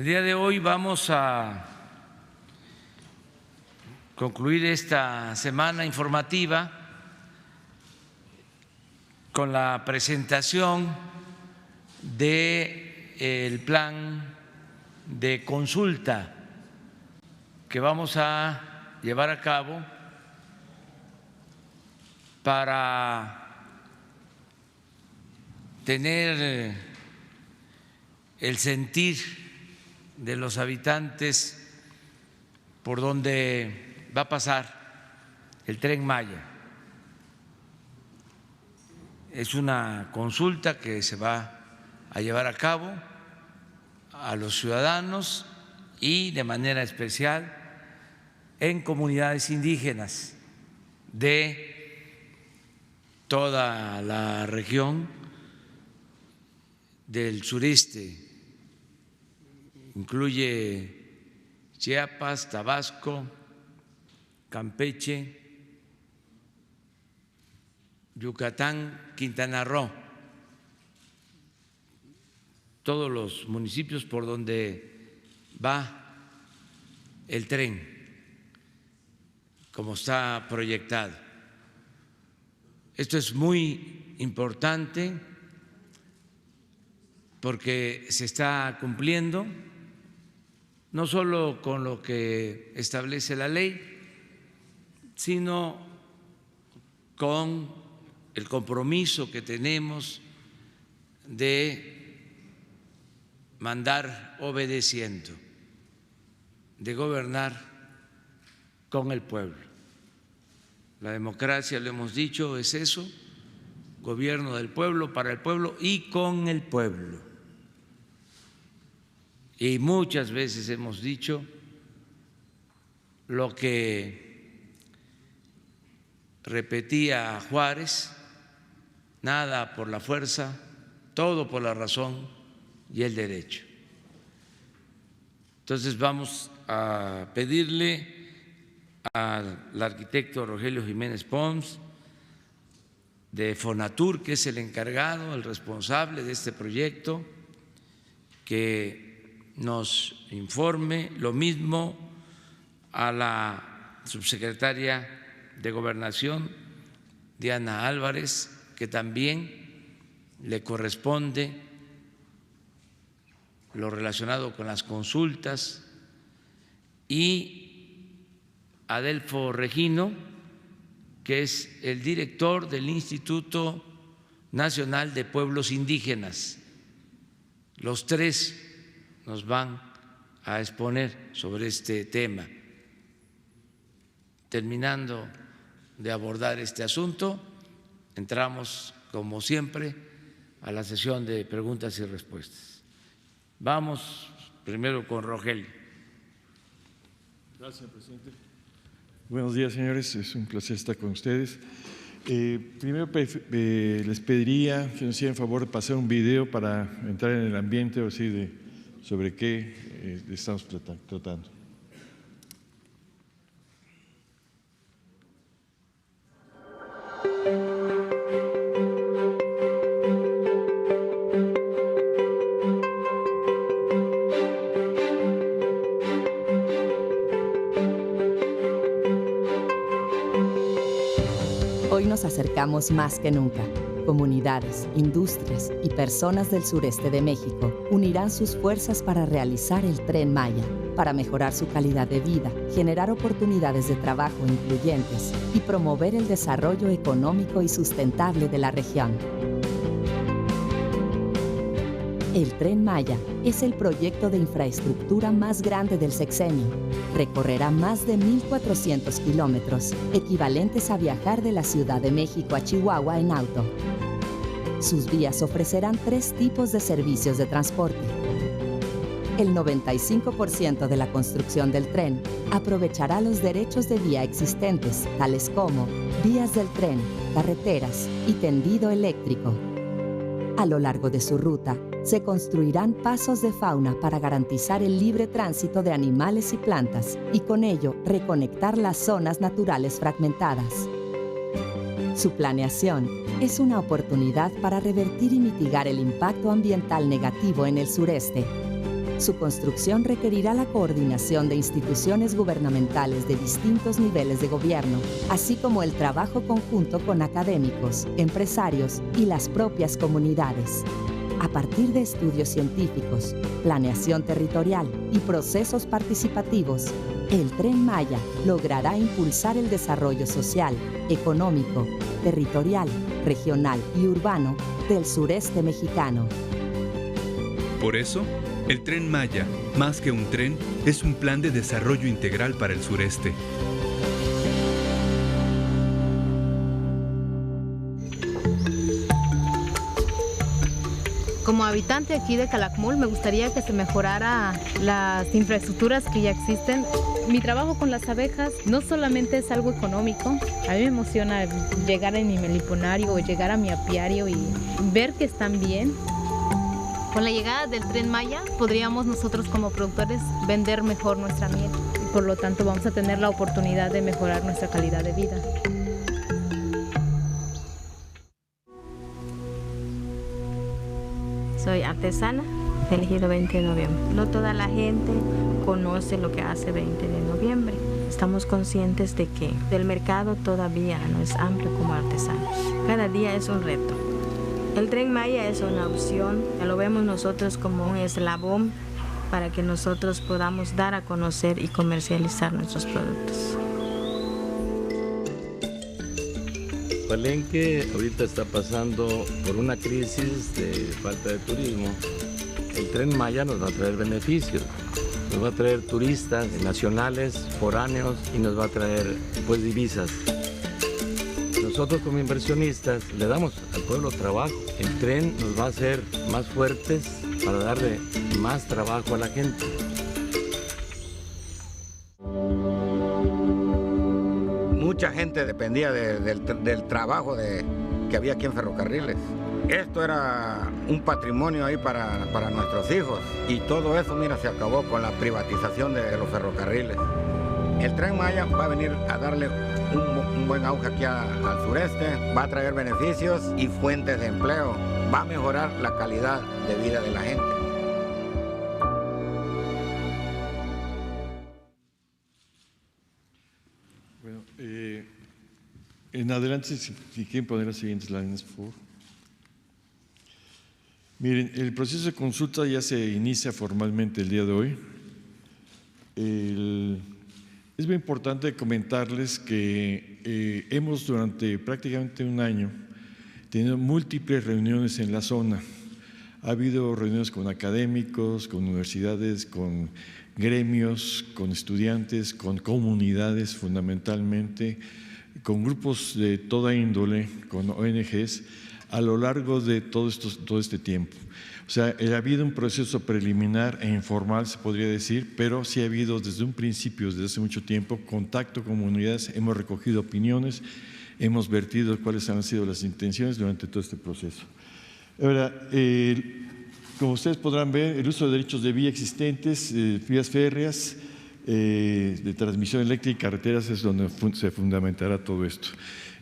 El día de hoy vamos a concluir esta semana informativa con la presentación del plan de consulta que vamos a llevar a cabo para tener el sentir de los habitantes por donde va a pasar el Tren Maya. Es una consulta que se va a llevar a cabo a los ciudadanos y de manera especial en comunidades indígenas de toda la región del sureste. Incluye Chiapas, Tabasco, Campeche, Yucatán, Quintana Roo, todos los municipios por donde va el tren, como está proyectado. Esto es muy importante porque se está cumpliendo no solo con lo que establece la ley, sino con el compromiso que tenemos de mandar obedeciendo, de gobernar con el pueblo. La democracia, lo hemos dicho, es eso, gobierno del pueblo, para el pueblo y con el pueblo. Y muchas veces hemos dicho lo que repetía Juárez: nada por la fuerza, todo por la razón y el derecho. Entonces vamos a pedirle al arquitecto Rogelio Jiménez Pons de Fonatur, que es el encargado, el responsable de este proyecto, que nos informe, lo mismo a la subsecretaria de Gobernación, Diana Álvarez, que también le corresponde lo relacionado con las consultas, y Adelfo Regino, que es el director del Instituto Nacional de Pueblos Indígenas. Los tres nos van a exponer sobre este tema. Terminando de abordar este asunto, entramos, como siempre, a la sesión de preguntas y respuestas. Vamos primero con Rogelio. Gracias, presidente. Buenos días, señores. Es un placer estar con ustedes. Primero les pediría que nos hicieran favor de pasar un video para entrar en el ambiente, o así, sobre qué estamos tratando. Hoy nos acercamos más que nunca. Comunidades, industrias y personas del sureste de México unirán sus fuerzas para realizar el Tren Maya, para mejorar su calidad de vida, generar oportunidades de trabajo incluyentes y promover el desarrollo económico y sustentable de la región. El Tren Maya es el proyecto de infraestructura más grande del sexenio. Recorrerá más de 1,400 kilómetros, equivalentes a viajar de la Ciudad de México a Chihuahua en auto. Sus vías ofrecerán 3 tipos de servicios de transporte. El 95% de la construcción del tren aprovechará los derechos de vía existentes, tales como vías del tren, carreteras y tendido eléctrico. A lo largo de su ruta, se construirán pasos de fauna para garantizar el libre tránsito de animales y plantas y con ello reconectar las zonas naturales fragmentadas. Su planeación es una oportunidad para revertir y mitigar el impacto ambiental negativo en el sureste. Su construcción requerirá la coordinación de instituciones gubernamentales de distintos niveles de gobierno, así como el trabajo conjunto con académicos, empresarios y las propias comunidades. A partir de estudios científicos, planeación territorial y procesos participativos, el Tren Maya logrará impulsar el desarrollo social, económico, territorial, regional y urbano del sureste mexicano. Por eso, el Tren Maya, más que un tren, es un plan de desarrollo integral para el sureste. Como habitante aquí de Calakmul, me gustaría que se mejorara las infraestructuras que ya existen. Mi trabajo con las abejas no solamente es algo económico, a mí me emociona llegar a mi meliponario o llegar a mi apiario y ver que están bien. Con la llegada del Tren Maya podríamos nosotros como productores vender mejor nuestra miel y por lo tanto vamos a tener la oportunidad de mejorar nuestra calidad de vida. Soy artesana del Ejido 20 de noviembre. No toda la gente conoce lo que hace 20 de noviembre. Estamos conscientes de que el mercado todavía no es amplio como artesanos. Cada día es un reto. El Tren Maya es una opción, lo vemos nosotros como un eslabón para que nosotros podamos dar a conocer y comercializar nuestros productos. Palenque ahorita está pasando por una crisis de falta de turismo. El Tren Maya nos va a traer beneficios, nos va a traer turistas nacionales, foráneos y nos va a traer pues divisas. Nosotros como inversionistas le damos al pueblo trabajo. El tren nos va a hacer más fuertes para darle más trabajo a la gente. Mucha gente dependía del trabajo que había aquí en Ferrocarriles. Esto era un patrimonio ahí para nuestros hijos y todo eso, mira, se acabó con la privatización de los ferrocarriles. El Tren Maya va a venir a darle un buen auge aquí al sureste, va a traer beneficios y fuentes de empleo, va a mejorar la calidad de vida de la gente. Bueno, en adelante, si quieren poner las siguientes láminas, por favor. Miren, el proceso de consulta ya se inicia formalmente el día de hoy. Es muy importante comentarles que hemos durante prácticamente un año tenido múltiples reuniones en la zona. Ha habido reuniones con académicos, con universidades, con gremios, con estudiantes, con comunidades fundamentalmente, con grupos de toda índole, con ONGs, a lo largo de todo este tiempo. O sea, ha habido un proceso preliminar e informal, se podría decir, pero sí ha habido desde un principio, desde hace mucho tiempo, contacto con comunidades, hemos recogido opiniones, hemos vertido cuáles han sido las intenciones durante todo este proceso. Ahora, como ustedes podrán ver, el uso de derechos de vía existentes, vías férreas, de transmisión eléctrica y carreteras es donde se fundamentará todo esto.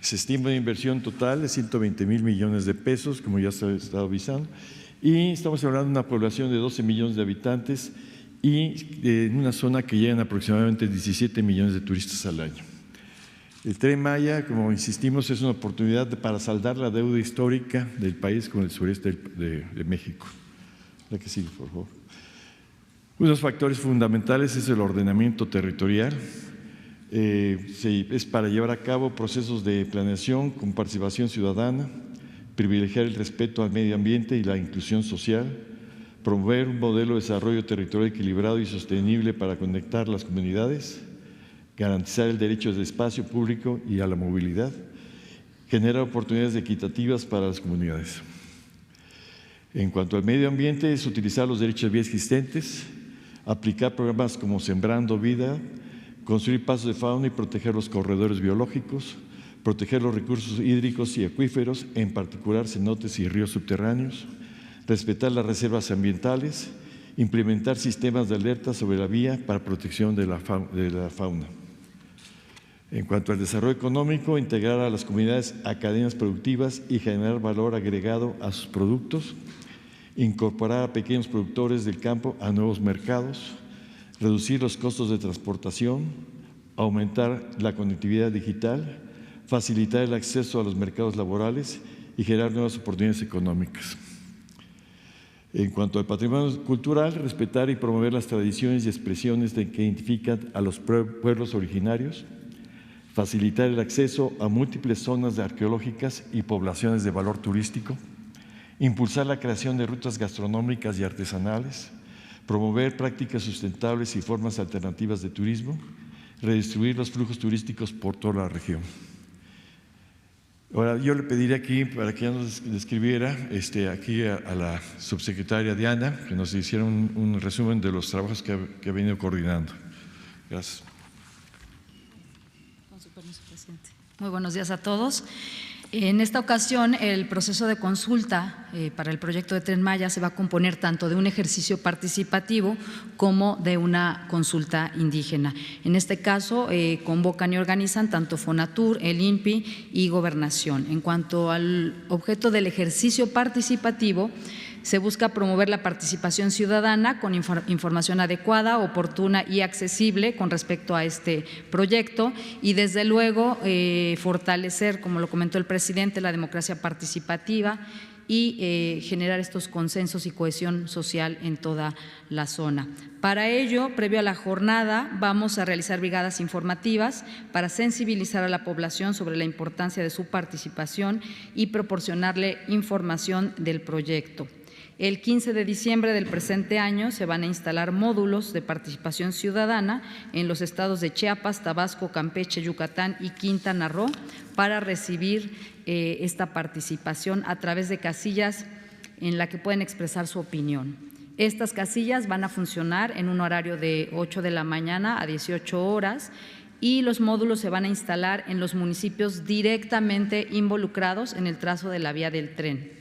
Se estima una inversión total de 120,000 millones de pesos, como ya se ha estado avisando, y estamos hablando de una población de 12 millones de habitantes y en una zona que llegan aproximadamente 17 millones de turistas al año. El Tren Maya, como insistimos, es una oportunidad para saldar la deuda histórica del país con el sureste de México. La que sigue, por favor. Unos factores fundamentales es el ordenamiento territorial. Es para llevar a cabo procesos de planeación con participación ciudadana, privilegiar el respeto al medio ambiente y la inclusión social, promover un modelo de desarrollo territorial equilibrado y sostenible para conectar las comunidades, garantizar el derecho al espacio público y a la movilidad, generar oportunidades equitativas para las comunidades. En cuanto al medio ambiente, es utilizar los derechos de vía existentes, aplicar programas como Sembrando Vida, construir pasos de fauna y proteger los corredores biológicos, proteger los recursos hídricos y acuíferos, en particular cenotes y ríos subterráneos, respetar las reservas ambientales, implementar sistemas de alerta sobre la vía para protección de la fauna. En cuanto al desarrollo económico, integrar a las comunidades a cadenas productivas y generar valor agregado a sus productos, incorporar a pequeños productores del campo a nuevos mercados, reducir los costos de transportación, aumentar la conectividad digital, facilitar el acceso a los mercados laborales y generar nuevas oportunidades económicas. En cuanto al patrimonio cultural, respetar y promover las tradiciones y expresiones que identifican a los pueblos originarios, facilitar el acceso a múltiples zonas arqueológicas y poblaciones de valor turístico, impulsar la creación de rutas gastronómicas y artesanales, promover prácticas sustentables y formas alternativas de turismo, redistribuir los flujos turísticos por toda la región. Ahora, yo le pediría aquí, para que ya nos describiera, aquí a la subsecretaria Diana, que nos hiciera un resumen de los trabajos que ha venido coordinando. Gracias. Con su permiso, presidente. Muy buenos días a todos. En esta ocasión, el proceso de consulta para el proyecto de Tren Maya se va a componer tanto de un ejercicio participativo como de una consulta indígena. En este caso, convocan y organizan tanto Fonatur, el INPI y Gobernación. En cuanto al objeto del ejercicio participativo, se busca promover la participación ciudadana con información adecuada, oportuna y accesible con respecto a este proyecto y desde luego fortalecer, como lo comentó el presidente, la democracia participativa y generar estos consensos y cohesión social en toda la zona. Para ello, previo a la jornada, vamos a realizar brigadas informativas para sensibilizar a la población sobre la importancia de su participación y proporcionarle información del proyecto. El 15 de diciembre del presente año se van a instalar módulos de participación ciudadana en los estados de Chiapas, Tabasco, Campeche, Yucatán y Quintana Roo para recibir esta participación a través de casillas en la que pueden expresar su opinión. Estas casillas van a funcionar en un horario de 8 de la mañana a 18 horas y los módulos se van a instalar en los municipios directamente involucrados en el trazo de la vía del tren.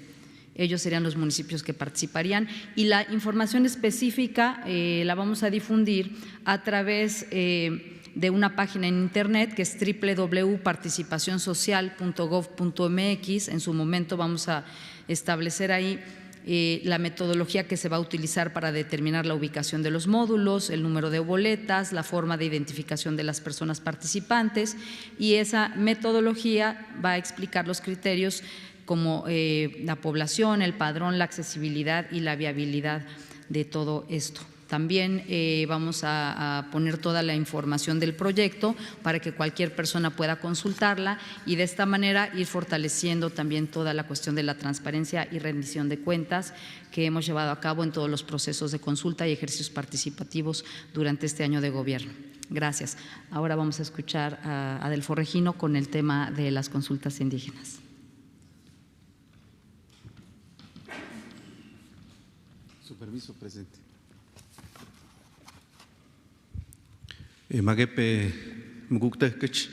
Ellos serían los municipios que participarían y la información específica la vamos a difundir a través de una página en internet que es www.participacionsocial.gov.mx. En su momento vamos a establecer ahí la metodología que se va a utilizar para determinar la ubicación de los módulos, el número de boletas, la forma de identificación de las personas participantes y esa metodología va a explicar los criterios como la población, el padrón, la accesibilidad y la viabilidad de todo esto. También vamos a poner toda la información del proyecto para que cualquier persona pueda consultarla y de esta manera ir fortaleciendo también toda la cuestión de la transparencia y rendición de cuentas que hemos llevado a cabo en todos los procesos de consulta y ejercicios participativos durante este año de gobierno. Gracias. Ahora vamos a escuchar a Adelfo Regino con el tema de las consultas indígenas. Permiso, presidente. Magepe Muguktekech.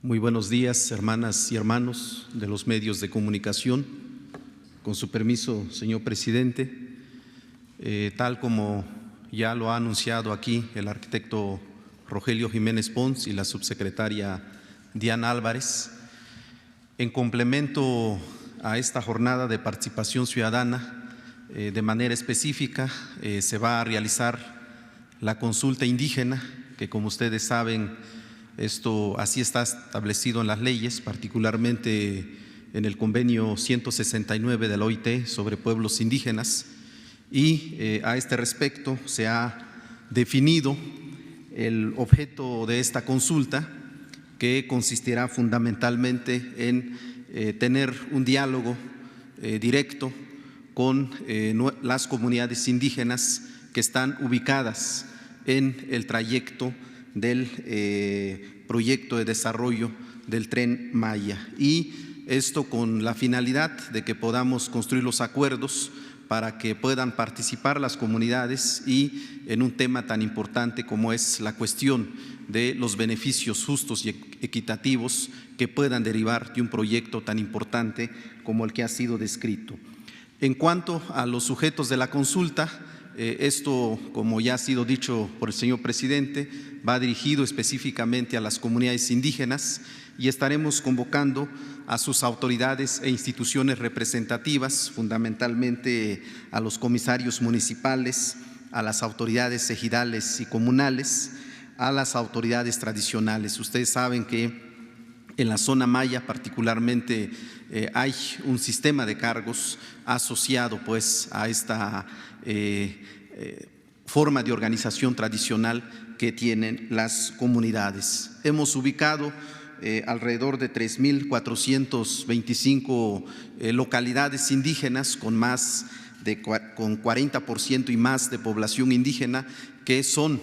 Muy buenos días, hermanas y hermanos de los medios de comunicación. Con su permiso, señor presidente, tal como ya lo ha anunciado aquí el arquitecto Rogelio Jiménez Pons y la subsecretaria Diana Álvarez, en complemento a esta jornada de participación ciudadana, de manera específica se va a realizar la consulta indígena, que como ustedes saben, esto así está establecido en las leyes, particularmente en el convenio 169 de la OIT sobre pueblos indígenas, y a este respecto se ha definido el objeto de esta consulta, que consistirá fundamentalmente en tener un diálogo directo con las comunidades indígenas que están ubicadas en el trayecto del proyecto de desarrollo del Tren Maya, y esto con la finalidad de que podamos construir los acuerdos para que puedan participar las comunidades y en un tema tan importante como es la cuestión de los beneficios justos y equitativos que puedan derivar de un proyecto tan importante como el que ha sido descrito. En cuanto a los sujetos de la consulta, esto, como ya ha sido dicho por el señor presidente, va dirigido específicamente a las comunidades indígenas y estaremos convocando a sus autoridades e instituciones representativas, fundamentalmente a los comisarios municipales, a las autoridades ejidales y comunales, a las autoridades tradicionales. Ustedes saben que en la zona maya particularmente hay un sistema de cargos asociado pues a esta forma de organización tradicional que tienen las comunidades. Hemos ubicado alrededor de 3.425 localidades indígenas con 40% y más de población indígena, que son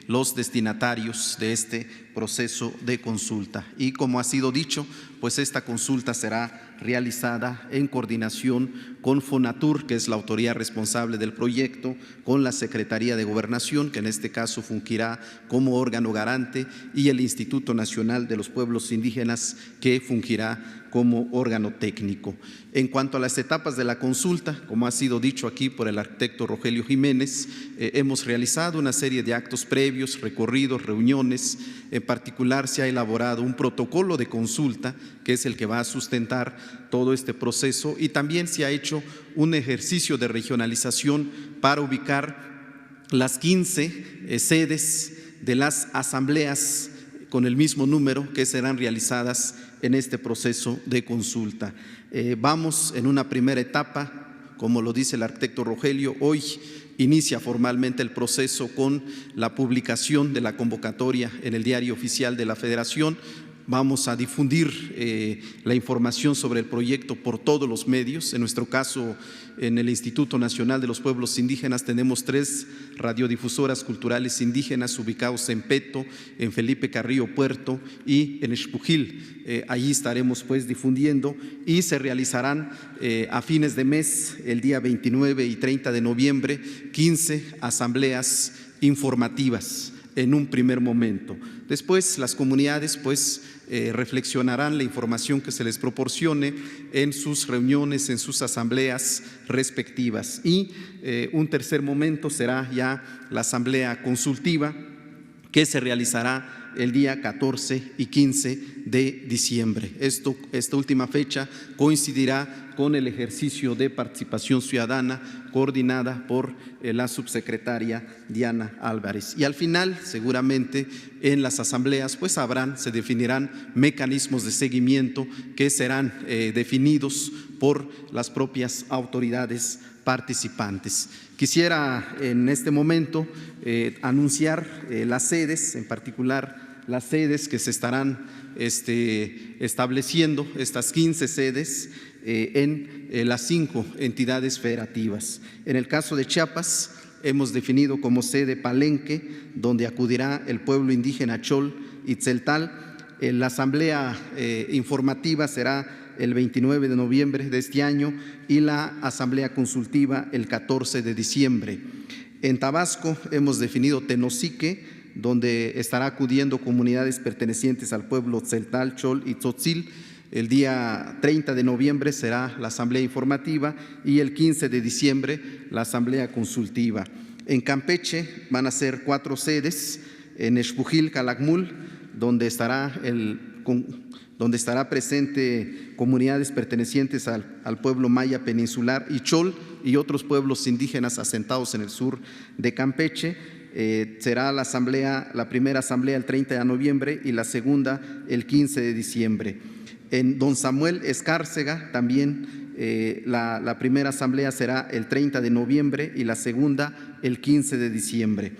los destinatarios de este proceso de consulta. Y como ha sido dicho, pues esta consulta será realizada en coordinación con Fonatur, que es la autoridad responsable del proyecto, con la Secretaría de Gobernación, que en este caso fungirá como órgano garante, y el Instituto Nacional de los Pueblos Indígenas, que fungirá como órgano técnico. En cuanto a las etapas de la consulta, como ha sido dicho aquí por el arquitecto Rogelio Jiménez, hemos realizado una serie de actos previos, recorridos, reuniones. En particular, se ha elaborado un protocolo de consulta, que es el que va a sustentar todo este proceso, y también se ha hecho un ejercicio de regionalización para ubicar las 15 sedes de las asambleas con el mismo número que serán realizadas en este proceso de consulta. Vamos en una primera etapa, como lo dice el arquitecto Rogelio, hoy inicia formalmente el proceso con la publicación de la convocatoria en el Diario Oficial de la Federación. Vamos a difundir la información sobre el proyecto por todos los medios. En nuestro caso, en el Instituto Nacional de los Pueblos Indígenas tenemos 3 radiodifusoras culturales indígenas ubicados en Peto, en Felipe Carrillo Puerto y en Xpujil. Allí estaremos pues difundiendo, y se realizarán a fines de mes, el día 29 y 30 de noviembre, 15 asambleas informativas en un primer momento. Después las comunidades pues reflexionarán la información que se les proporcione en sus reuniones, en sus asambleas respectivas, y un tercer momento será ya la asamblea consultiva, que se realizará el día 14 y 15 de diciembre. Esta última fecha coincidirá con el ejercicio de participación ciudadana coordinada por la subsecretaria Diana Álvarez. Y al final, seguramente, en las asambleas pues se definirán mecanismos de seguimiento que serán definidos por las propias autoridades participantes. Quisiera en este momento anunciar las sedes, en particular las sedes que se estarán estableciendo, estas 15 sedes en las 5 entidades federativas. En el caso de Chiapas, hemos definido como sede Palenque, donde acudirá el pueblo indígena Chol y Tzeltal. La asamblea informativa será el 29 de noviembre de este año y la asamblea consultiva el 14 de diciembre. En Tabasco hemos definido Tenosique, donde estará acudiendo comunidades pertenecientes al pueblo Tzeltal, Chol y Tzotzil. El día 30 de noviembre será la asamblea informativa y el 15 de diciembre la asamblea consultiva. En Campeche van a ser 4 sedes, en Xpujil, Calakmul, donde estará presente comunidades pertenecientes al pueblo maya peninsular, y Chol y otros pueblos indígenas asentados en el sur de Campeche. Será la primera asamblea el 30 de noviembre y la segunda el 15 de diciembre. En Don Samuel Escárcega también la primera asamblea será el 30 de noviembre y la segunda el 15 de diciembre.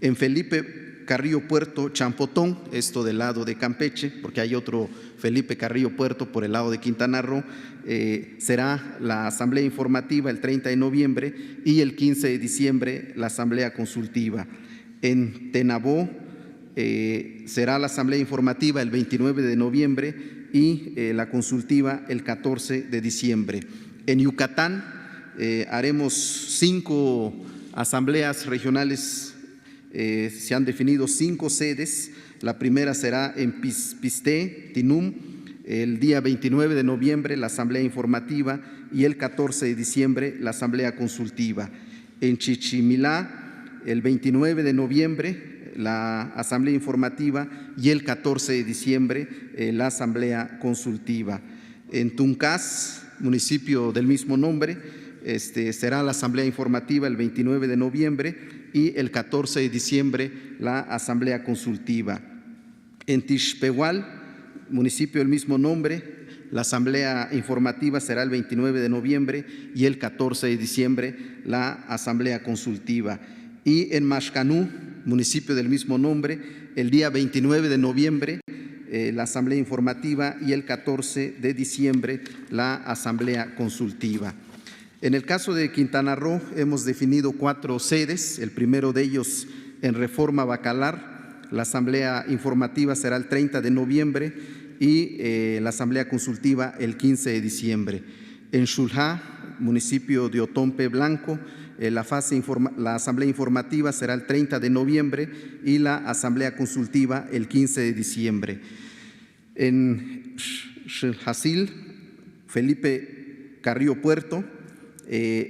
En Felipe Carrillo Puerto, Champotón, esto del lado de Campeche, porque hay otro Felipe Carrillo Puerto por el lado de Quintana Roo, será la asamblea informativa el 30 de noviembre y el 15 de diciembre la asamblea consultiva. En Tenabó será la asamblea informativa el 29 de noviembre y la consultiva el 14 de diciembre. En Yucatán haremos 5 asambleas regionales. Se han definido 5 sedes. La primera será en Pisté, Tinum, el día 29 de noviembre la asamblea informativa y el 14 de diciembre la asamblea consultiva. En Chichimilá, el 29 de noviembre la asamblea informativa y el 14 de diciembre la asamblea consultiva. En Tuncás, municipio del mismo nombre, será la asamblea informativa el 29 de noviembre y el 14 de diciembre la asamblea consultiva. En Tixpehual, municipio del mismo nombre, la asamblea informativa será el 29 de noviembre y el 14 de diciembre la asamblea consultiva. Y en Maxcanú, municipio del mismo nombre, el día 29 de noviembre la asamblea informativa y el 14 de diciembre la asamblea consultiva. En el caso de Quintana Roo hemos definido 4 sedes, el primero de ellos en Reforma Bacalar, la asamblea informativa será el 30 de noviembre y la asamblea consultiva el 15 de diciembre. En Xulha, municipio de Otompe Blanco, la asamblea informativa será el 30 de noviembre y la asamblea consultiva el 15 de diciembre. En Xilhasil, Felipe Carrillo Puerto,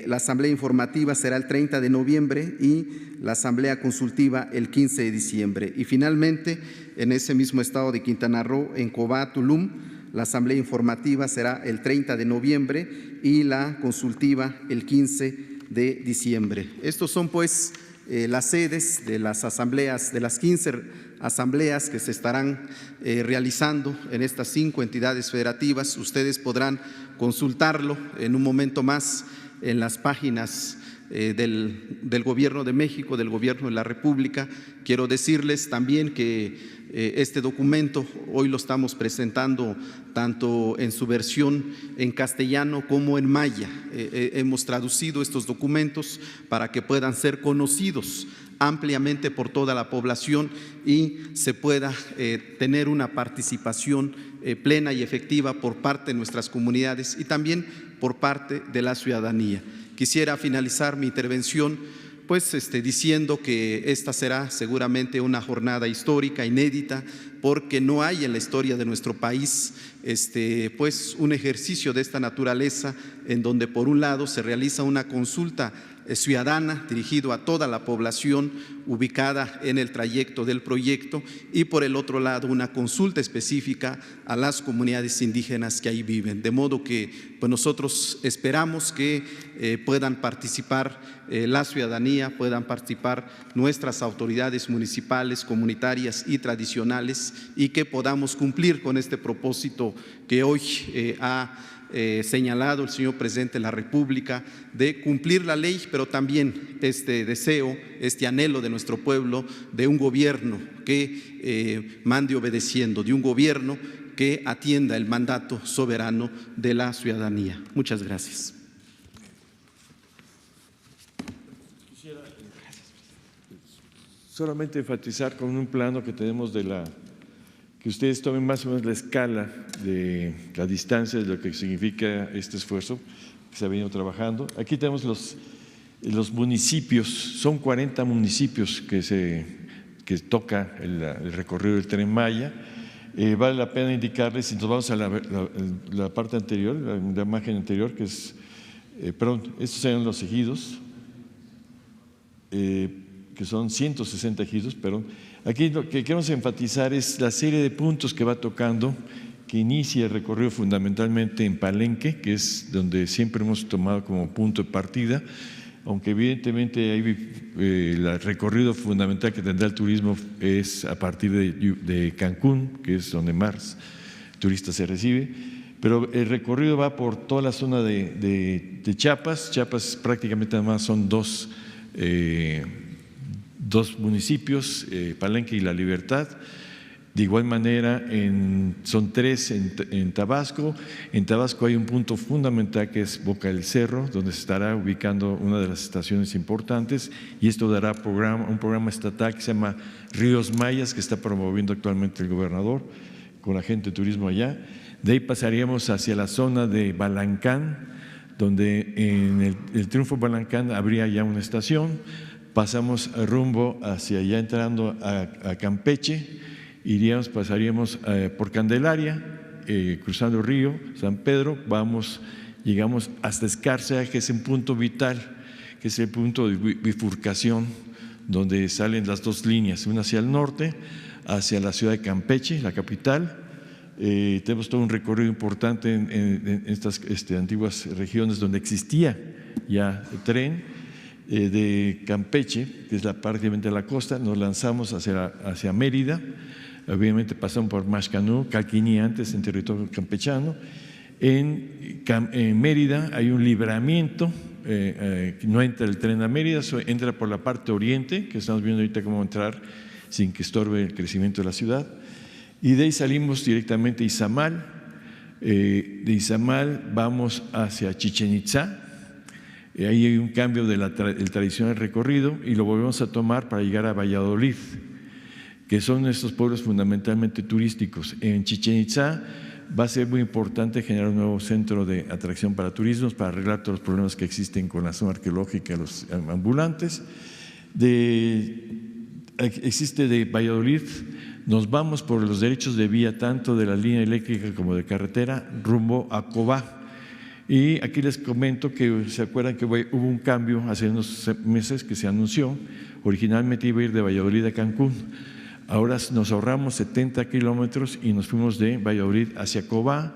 la asamblea informativa será el 30 de noviembre y la asamblea consultiva el 15 de diciembre. Y finalmente, en ese mismo estado de Quintana Roo, en Cobá, Tulum, la asamblea informativa será el 30 de noviembre y la consultiva el 15 de diciembre. Estos son pues las sedes de las asambleas, de las 15 asambleas que se estarán realizando en estas 5 entidades federativas. Ustedes podrán consultarlo en un momento más en las páginas del Gobierno de México, del Gobierno de la República. Quiero decirles también que este documento hoy lo estamos presentando tanto en su versión en castellano como en maya. Hemos traducido estos documentos para que puedan ser conocidos ampliamente por toda la población y se pueda tener una participación plena y efectiva por parte de nuestras comunidades y también por parte de la ciudadanía. Quisiera finalizar mi intervención pues diciendo que esta será seguramente una jornada histórica, inédita, porque no hay en la historia de nuestro país pues un ejercicio de esta naturaleza en donde por un lado se realiza una consulta ciudadana dirigido a toda la población ubicada en el trayecto del proyecto y por el otro lado una consulta específica a las comunidades indígenas que ahí viven. De modo que pues nosotros esperamos que puedan participar la ciudadanía, puedan participar nuestras autoridades municipales, comunitarias y tradicionales y que podamos cumplir con este propósito que hoy ha señalado el señor presidente de la República de cumplir la ley, pero también este deseo, este anhelo de nuestro pueblo de un gobierno que mande obedeciendo, de un gobierno que atienda el mandato soberano de la ciudadanía. Muchas gracias. Quisiera solamente enfatizar con un plano que tenemos que ustedes tomen más o menos la escala de la distancia de lo que significa este esfuerzo que se ha venido trabajando. Aquí tenemos los municipios, son 40 municipios que toca el recorrido del Tren Maya. Vale la pena indicarles, si nos vamos a la parte anterior, la imagen anterior, que es, perdón, estos serían los ejidos, que son 160 ejidos, perdón. Aquí lo que queremos enfatizar es la serie de puntos que va tocando, que inicia el recorrido fundamentalmente en Palenque, que es donde siempre hemos tomado como punto de partida, aunque evidentemente el recorrido fundamental que tendrá el turismo es a partir de Cancún, que es donde más turistas se recibe, pero el recorrido va por toda la zona de Chiapas. Chiapas prácticamente nada más son dos municipios, Palenque y La Libertad. De igual manera, son 3 en Tabasco. En Tabasco hay un punto fundamental que es Boca del Cerro, donde se estará ubicando una de las estaciones importantes, y esto dará un programa estatal que se llama Ríos Mayas, que está promoviendo actualmente el gobernador con la gente de turismo allá. De ahí pasaríamos hacia la zona de Balancán, donde en el Triunfo Balancán habría ya una estación. Pasamos rumbo hacia allá entrando a Campeche, pasaríamos por Candelaria, cruzando el río San Pedro, llegamos hasta Escárcega, que es un punto vital, que es el punto de bifurcación donde salen las dos líneas, una hacia el norte, hacia la ciudad de Campeche, la capital, Tenemos todo un recorrido importante en estas antiguas regiones donde existía ya tren. De Campeche, que es prácticamente la costa, nos lanzamos hacia Mérida. Obviamente pasamos por Maxcanú, Calquiní antes en territorio campechano. En Mérida hay un libramiento, no entra el tren a Mérida, entra por la parte oriente, que estamos viendo ahorita cómo entrar sin que estorbe el crecimiento de la ciudad. Y de ahí salimos directamente a Izamal. De Izamal vamos hacia Chichén Itzá. Ahí hay un cambio del tradicional recorrido y lo volvemos a tomar para llegar a Valladolid, que son estos pueblos fundamentalmente turísticos. En Chichén Itzá va a ser muy importante generar un nuevo centro de atracción para turismos, para arreglar todos los problemas que existen con la zona arqueológica, los ambulantes. Existe de Valladolid, nos vamos por los derechos de vía tanto de la línea eléctrica como de carretera rumbo a Cobá. Y aquí les comento que se acuerdan que hubo un cambio hace unos meses que se anunció. Originalmente iba a ir de Valladolid a Cancún. Ahora nos ahorramos 70 kilómetros y nos fuimos de Valladolid hacia Cobá.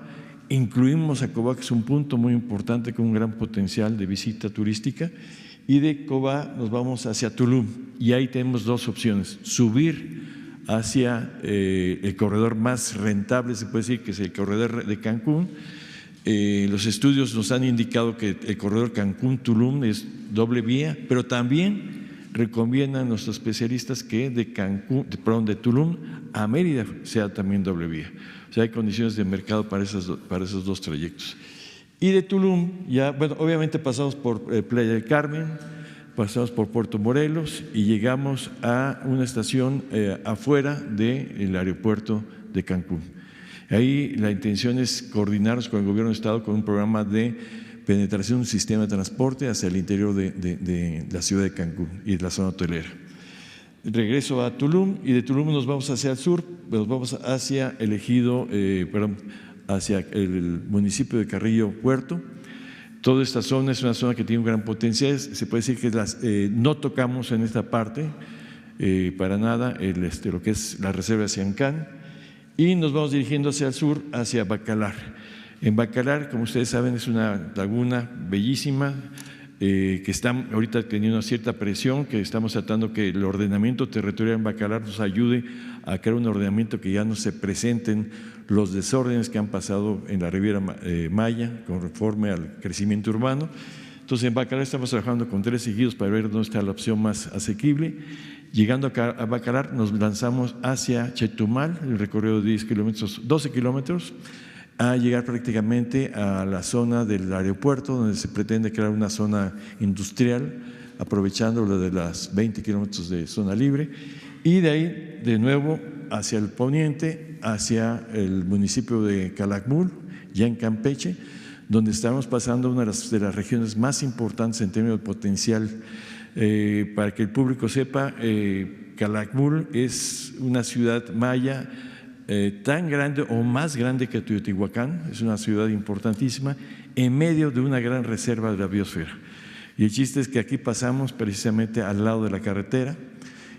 Incluimos a Cobá, que es un punto muy importante con un gran potencial de visita turística. Y de Cobá nos vamos hacia Tulum. Y ahí tenemos dos opciones: subir hacia el corredor más rentable, se puede decir, que es el corredor de Cancún. Los estudios nos han indicado que el corredor Cancún-Tulum es doble vía, pero también recomiendan nuestros especialistas que de Tulum a Mérida sea también doble vía. O sea, hay condiciones de mercado para esos dos trayectos. Y de Tulum, ya, bueno, obviamente pasamos por Playa del Carmen, pasamos por Puerto Morelos y llegamos a una estación afuera del aeropuerto de Cancún. Ahí la intención es coordinarnos con el gobierno del estado con un programa de penetración de un sistema de transporte hacia el interior de la ciudad de Cancún y de la zona hotelera. Regreso a Tulum y de Tulum nos vamos hacia el sur, nos vamos hacia el ejido, hacia el municipio de Carrillo Puerto. Toda esta zona es una zona que tiene un gran potencial, se puede decir que no tocamos en esta parte para nada lo que es la reserva de Siancán. Y nos vamos dirigiendo hacia el sur, hacia Bacalar. En Bacalar, como ustedes saben, es una laguna bellísima que está ahorita teniendo una cierta presión, que estamos tratando que el ordenamiento territorial en Bacalar nos ayude a crear un ordenamiento que ya no se presenten los desórdenes que han pasado en la Riviera Maya conforme al crecimiento urbano. Entonces, en Bacalar estamos trabajando con 3 ejidos para ver dónde está la opción más asequible. Llegando a Bacalar, nos lanzamos hacia Chetumal, el recorrido de 12 kilómetros, a llegar prácticamente a la zona del aeropuerto, donde se pretende crear una zona industrial, aprovechando lo de las 20 kilómetros de zona libre. Y de ahí, de nuevo, hacia el poniente, hacia el municipio de Calakmul, ya en Campeche, donde estamos pasando una de las regiones más importantes en términos de potencial. Para que el público sepa, Calakmul es una ciudad maya tan grande o más grande que Teotihuacán, es una ciudad importantísima en medio de una gran reserva de la biosfera. Y el chiste es que aquí pasamos precisamente al lado de la carretera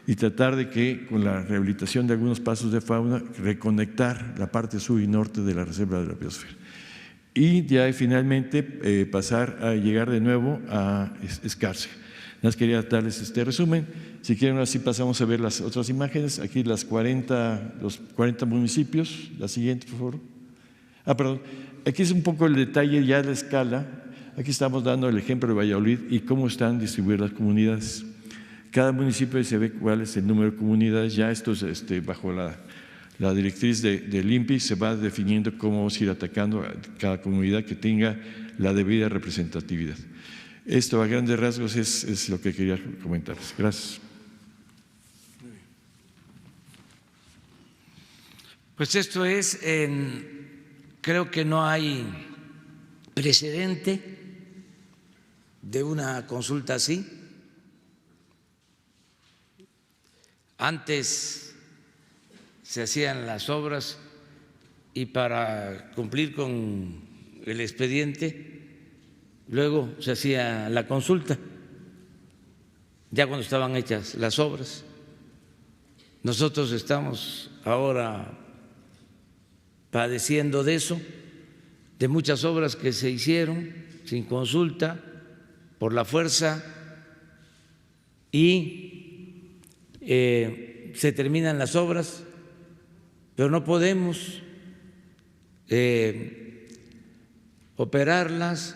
y tratar de que con la rehabilitación de algunos pasos de fauna reconectar la parte sur y norte de la reserva de la biosfera. Y ya finalmente pasar a llegar de nuevo a Escárcega. Nada más quería darles este resumen. Si quieren, así pasamos a ver las otras imágenes. Aquí los 40 municipios. La siguiente, por favor. Perdón. Aquí es un poco el detalle ya de la escala. Aquí estamos dando el ejemplo de Valladolid y cómo están distribuidas las comunidades. Cada municipio se ve cuál es el número de comunidades. Ya esto es bajo la directriz del INPI se va definiendo cómo vamos a ir atacando a cada comunidad que tenga la debida representatividad. Esto a grandes rasgos es lo que quería comentarles. Gracias. Pues esto es, creo que no hay precedente de una consulta así. Antes se hacían las obras y para cumplir con el expediente luego se hacía la consulta, ya cuando estaban hechas las obras. Nosotros estamos ahora padeciendo de eso, de muchas obras que se hicieron sin consulta, por la fuerza, y se terminan las obras, pero no podemos operarlas,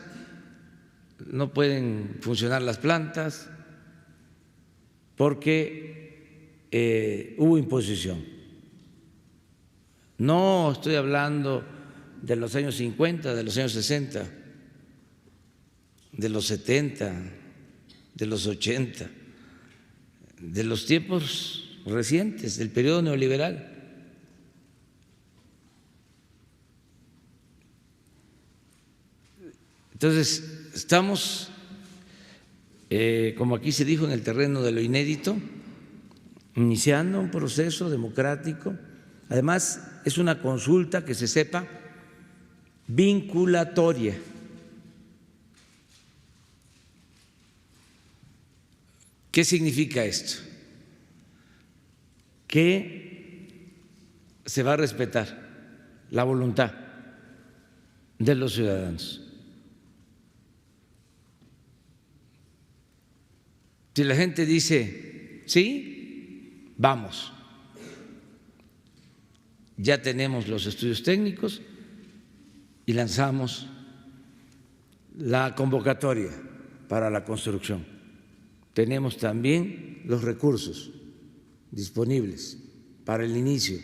no pueden funcionar las plantas porque hubo imposición. No estoy hablando de los años 50, de los años 60, de los 70, de los 80, de los tiempos recientes, del periodo neoliberal. Entonces, estamos, como aquí se dijo, en el terreno de lo inédito, iniciando un proceso democrático. Además, es una consulta, que se sepa, vinculatoria. ¿Qué significa esto? Que se va a respetar la voluntad de los ciudadanos. Si la gente dice, sí, vamos, ya tenemos los estudios técnicos y lanzamos la convocatoria para la construcción. Tenemos también los recursos disponibles para el inicio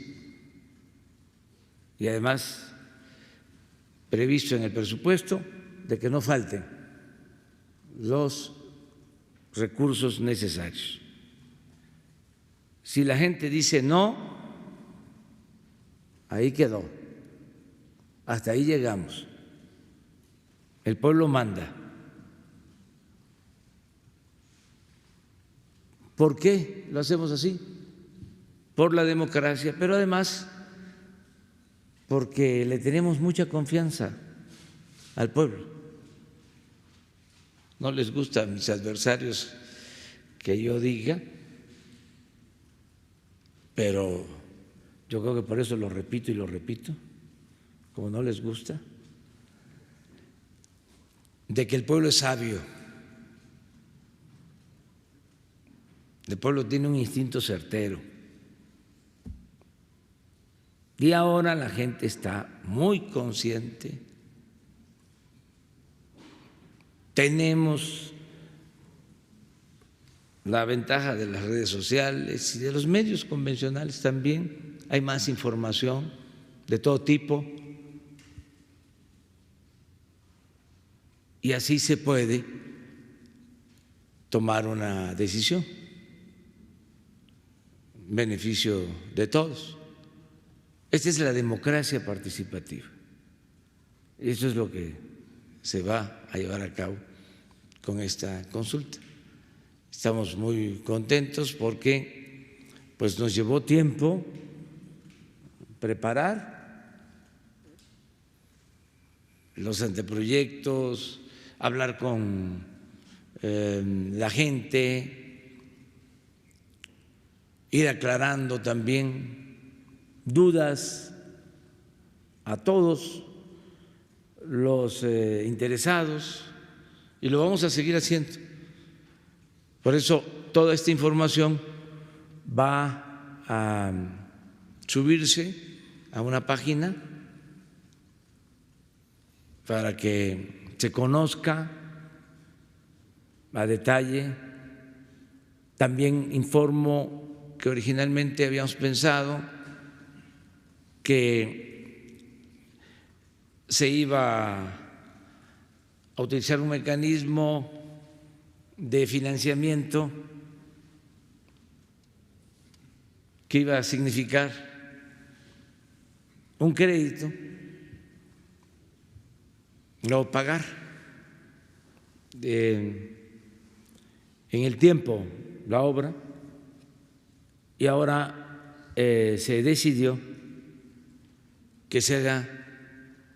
y además previsto en el presupuesto de que no falten los recursos necesarios. Si la gente dice no, ahí quedó, hasta ahí llegamos. El pueblo manda. ¿Por qué lo hacemos así? Por la democracia, pero además porque le tenemos mucha confianza al pueblo. No les gusta a mis adversarios que yo diga, pero yo creo que por eso lo repito y lo repito, como no les gusta, de que el pueblo es sabio, el pueblo tiene un instinto certero. Y ahora la gente está muy consciente. Tenemos la ventaja de las redes sociales y de los medios convencionales también. Hay más información de todo tipo y así se puede tomar una decisión en beneficio de todos. Esta es la democracia participativa. Eso es lo que se va a llevar a cabo con esta consulta. Estamos muy contentos porque pues nos llevó tiempo preparar los anteproyectos, hablar con la gente, ir aclarando también dudas a todos los interesados, y lo vamos a seguir haciendo. Por eso toda esta información va a subirse a una página para que se conozca a detalle. También informo que originalmente habíamos pensado que se iba a utilizar un mecanismo de financiamiento que iba a significar un crédito, no pagar en el tiempo la obra, y ahora se decidió que se haga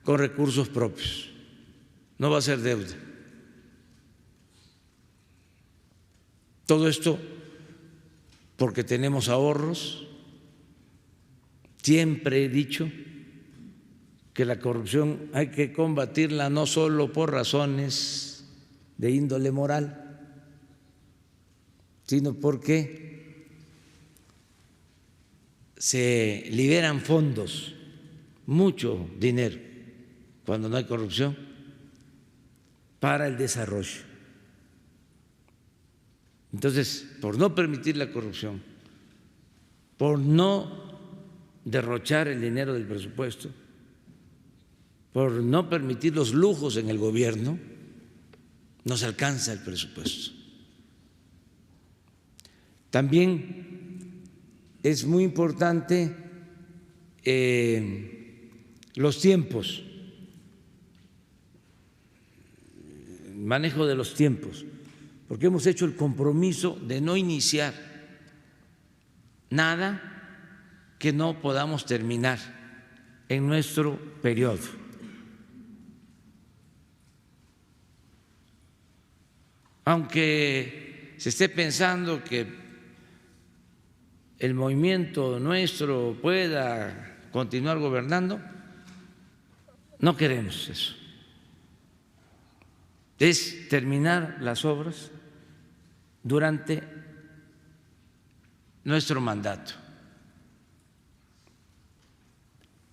con recursos propios, no va a ser deuda. Todo esto porque tenemos ahorros. Siempre he dicho que la corrupción hay que combatirla no solo por razones de índole moral, sino porque se liberan fondos, mucho dinero, cuando no hay corrupción, para el desarrollo. Entonces, por no permitir la corrupción, por no derrochar el dinero del presupuesto, por no permitir los lujos en el gobierno, no se alcanza el presupuesto. También es muy importante los tiempos, el manejo de los tiempos, porque hemos hecho el compromiso de no iniciar nada que no podamos terminar en nuestro periodo. Aunque se esté pensando que el movimiento nuestro pueda continuar gobernando, no queremos eso. Es terminar las obras durante nuestro mandato.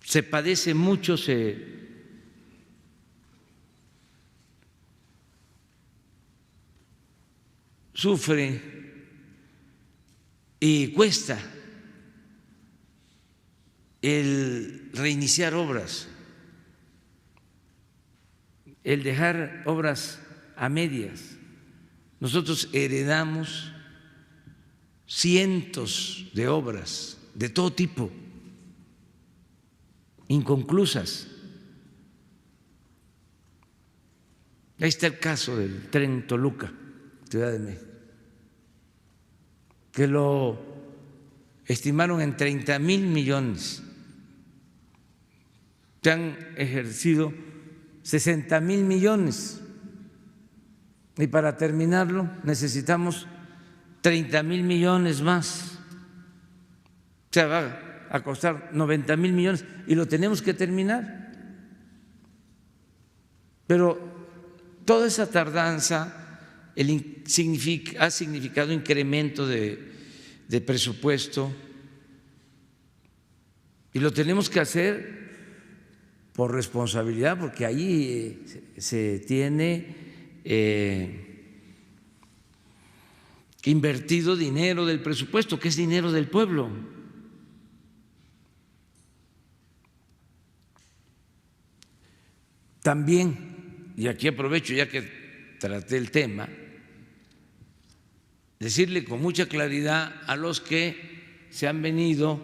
Se padece mucho, se sufre y cuesta el reiniciar obras, el dejar obras a medias. Nosotros heredamos cientos de obras de todo tipo, inconclusas. Ahí está el caso del tren Toluca, Ciudad de México, que lo estimaron en 30,000 millones. Se han ejercido 60,000 millones y para terminarlo necesitamos 30,000 millones más. O sea, va a costar 90,000 millones y lo tenemos que terminar. Pero toda esa tardanza ha significado incremento de presupuesto y lo tenemos que hacer por responsabilidad, porque ahí se tiene invertido dinero del presupuesto, que es dinero del pueblo. También, y aquí aprovecho ya que traté el tema, decirle con mucha claridad a los que se han venido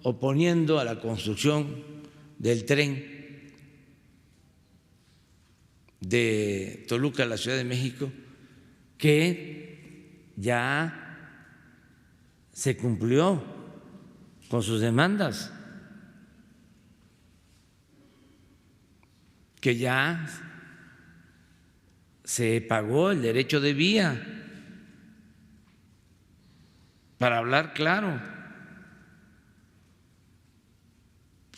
oponiendo a la construcción del tren de Toluca a la Ciudad de México, que ya se cumplió con sus demandas, que ya se pagó el derecho de vía. Para hablar claro,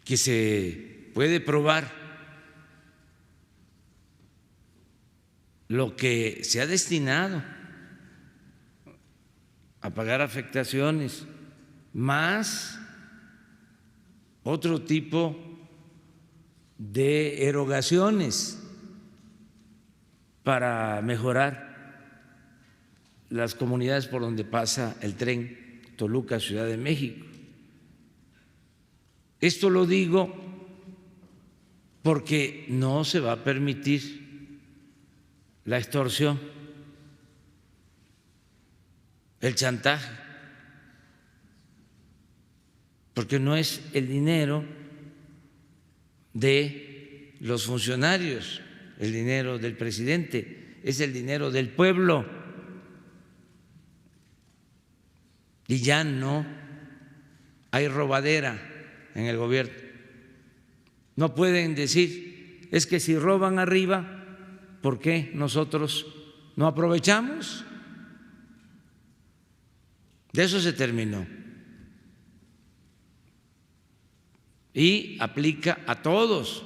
que se puede probar lo que se ha destinado a pagar afectaciones, más otro tipo de erogaciones para mejorar las comunidades por donde pasa el tren Toluca, Ciudad de México. Esto lo digo porque no se va a permitir la extorsión, el chantaje, porque no es el dinero de los funcionarios, el dinero del presidente, es el dinero del pueblo. Y ya no hay robadera en el gobierno. No pueden decir, es que si roban arriba, ¿por qué nosotros no aprovechamos? De eso se terminó. Y aplica a todos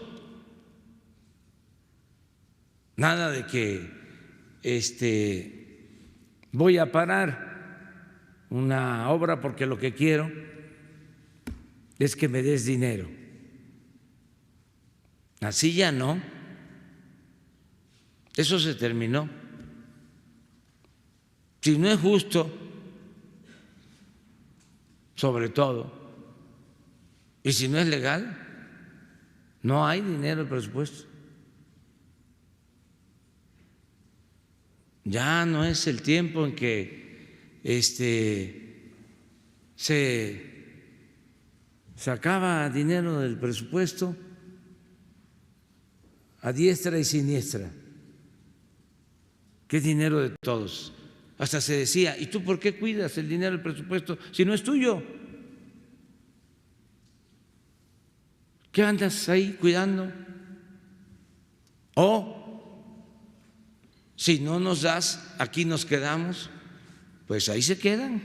Nada de que voy a parar una obra porque lo que quiero es que me des dinero. Así ya no. Eso se terminó. Si no es justo, sobre todo, y si no es legal, no hay dinero en el presupuesto. Ya no es el tiempo en que se sacaba dinero del presupuesto a diestra y siniestra, que es dinero de todos. Hasta se decía, ¿y tú por qué cuidas el dinero del presupuesto si no es tuyo? ¿Qué andas ahí cuidando? O si no nos das, aquí nos quedamos, pues ahí se quedan.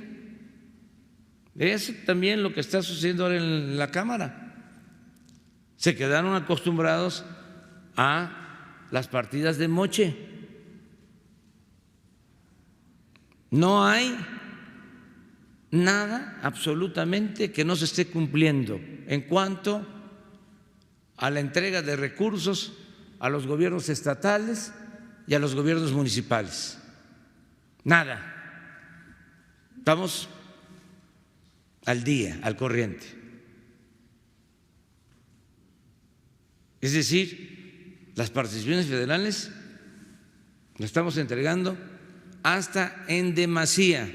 Es también lo que está sucediendo ahora en la Cámara. Se quedaron acostumbrados a las partidas de moche. No hay nada absolutamente que no se esté cumpliendo en cuanto a la entrega de recursos a los gobiernos estatales y a los gobiernos municipales. Nada. Estamos al día, al corriente. Es decir, las participaciones federales las estamos entregando hasta en demasía,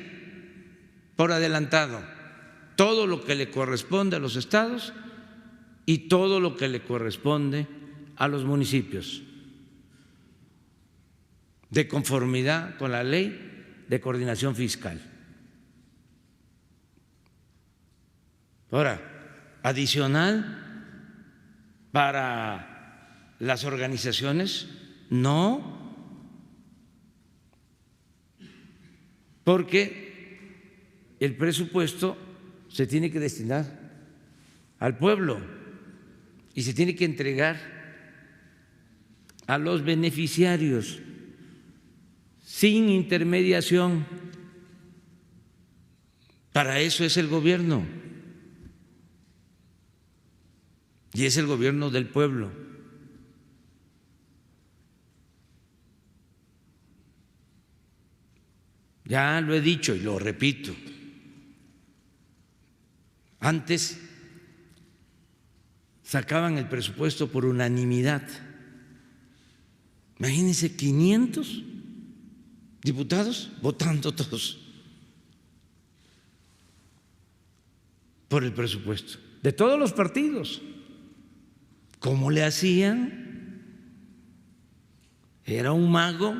por adelantado, todo lo que le corresponde a los estados y todo lo que le corresponde a los municipios, de conformidad con la ley de coordinación fiscal. Ahora, adicional para las organizaciones, no, porque el presupuesto se tiene que destinar al pueblo y se tiene que entregar a los beneficiarios sin intermediación. Para eso es el gobierno y es el gobierno del pueblo. Ya lo he dicho y lo repito. Antes sacaban el presupuesto por unanimidad. Imagínense, 500 diputados votando todos por el presupuesto, de todos los partidos. ¿Cómo le hacían? Era un mago,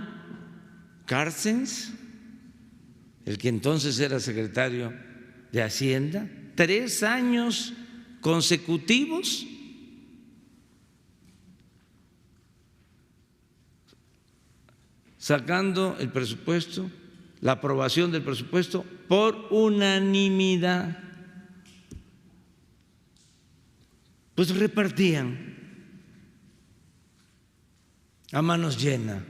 Carstens, el que entonces era secretario de Hacienda, 3 años consecutivos sacando el presupuesto, la aprobación del presupuesto por unanimidad. Pues repartían a manos llenas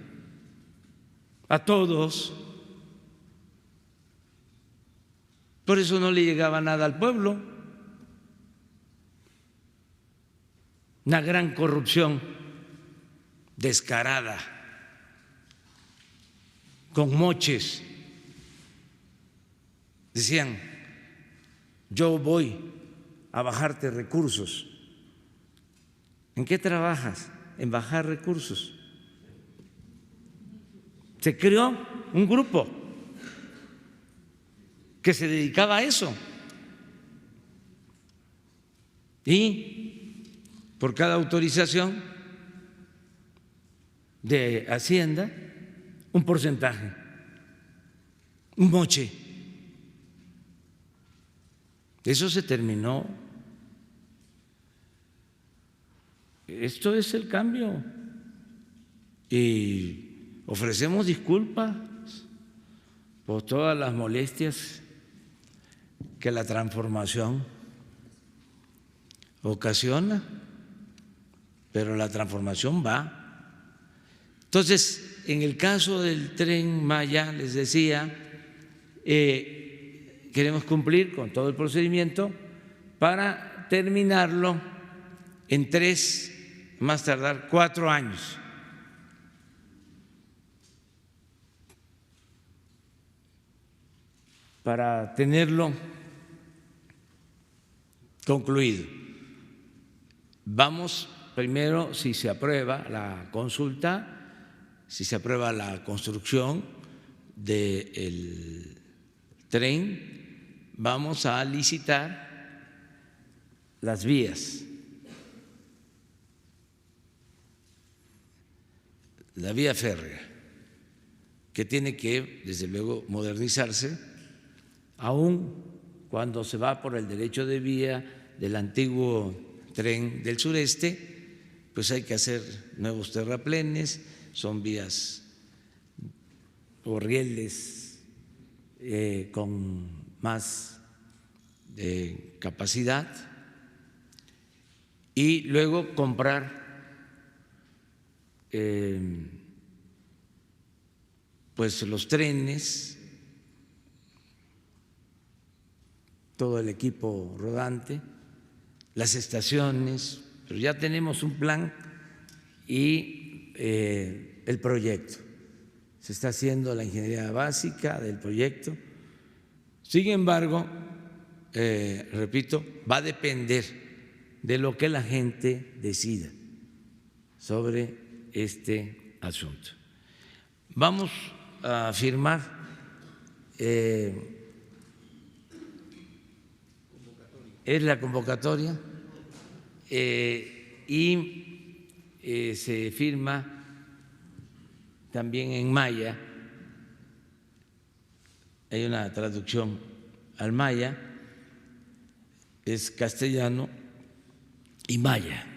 a todos. Por eso no le llegaba nada al pueblo. Una gran corrupción descarada, con moches. Decían, yo voy a bajarte recursos. ¿En qué trabajas? En bajar recursos. Se creó un grupo que se dedicaba a eso. Y por cada autorización de Hacienda, un porcentaje, un moche. Eso se terminó. Esto es el cambio. Y ofrecemos disculpas por todas las molestias que la transformación ocasiona, pero la transformación va. Entonces, en el caso del Tren Maya, les decía, queremos cumplir con todo el procedimiento para terminarlo en 3, más tardar 4 años. Para tenerlo concluido. Vamos primero, si se aprueba la consulta, si se aprueba la construcción del tren, vamos a licitar las vías. La vía férrea, que tiene que, desde luego, modernizarse, aún cuando se va por el derecho de vía del antiguo tren del sureste, pues hay que hacer nuevos terraplenes, son vías o rieles con más capacidad, y luego comprar pues los trenes, todo el equipo rodante, las estaciones, pero ya tenemos un plan y el proyecto. Se está haciendo la ingeniería básica del proyecto. Sin embargo, repito, va a depender de lo que la gente decida sobre este asunto. Vamos a firmar es la convocatoria y se firma también en maya, hay una traducción al maya, es castellano y maya.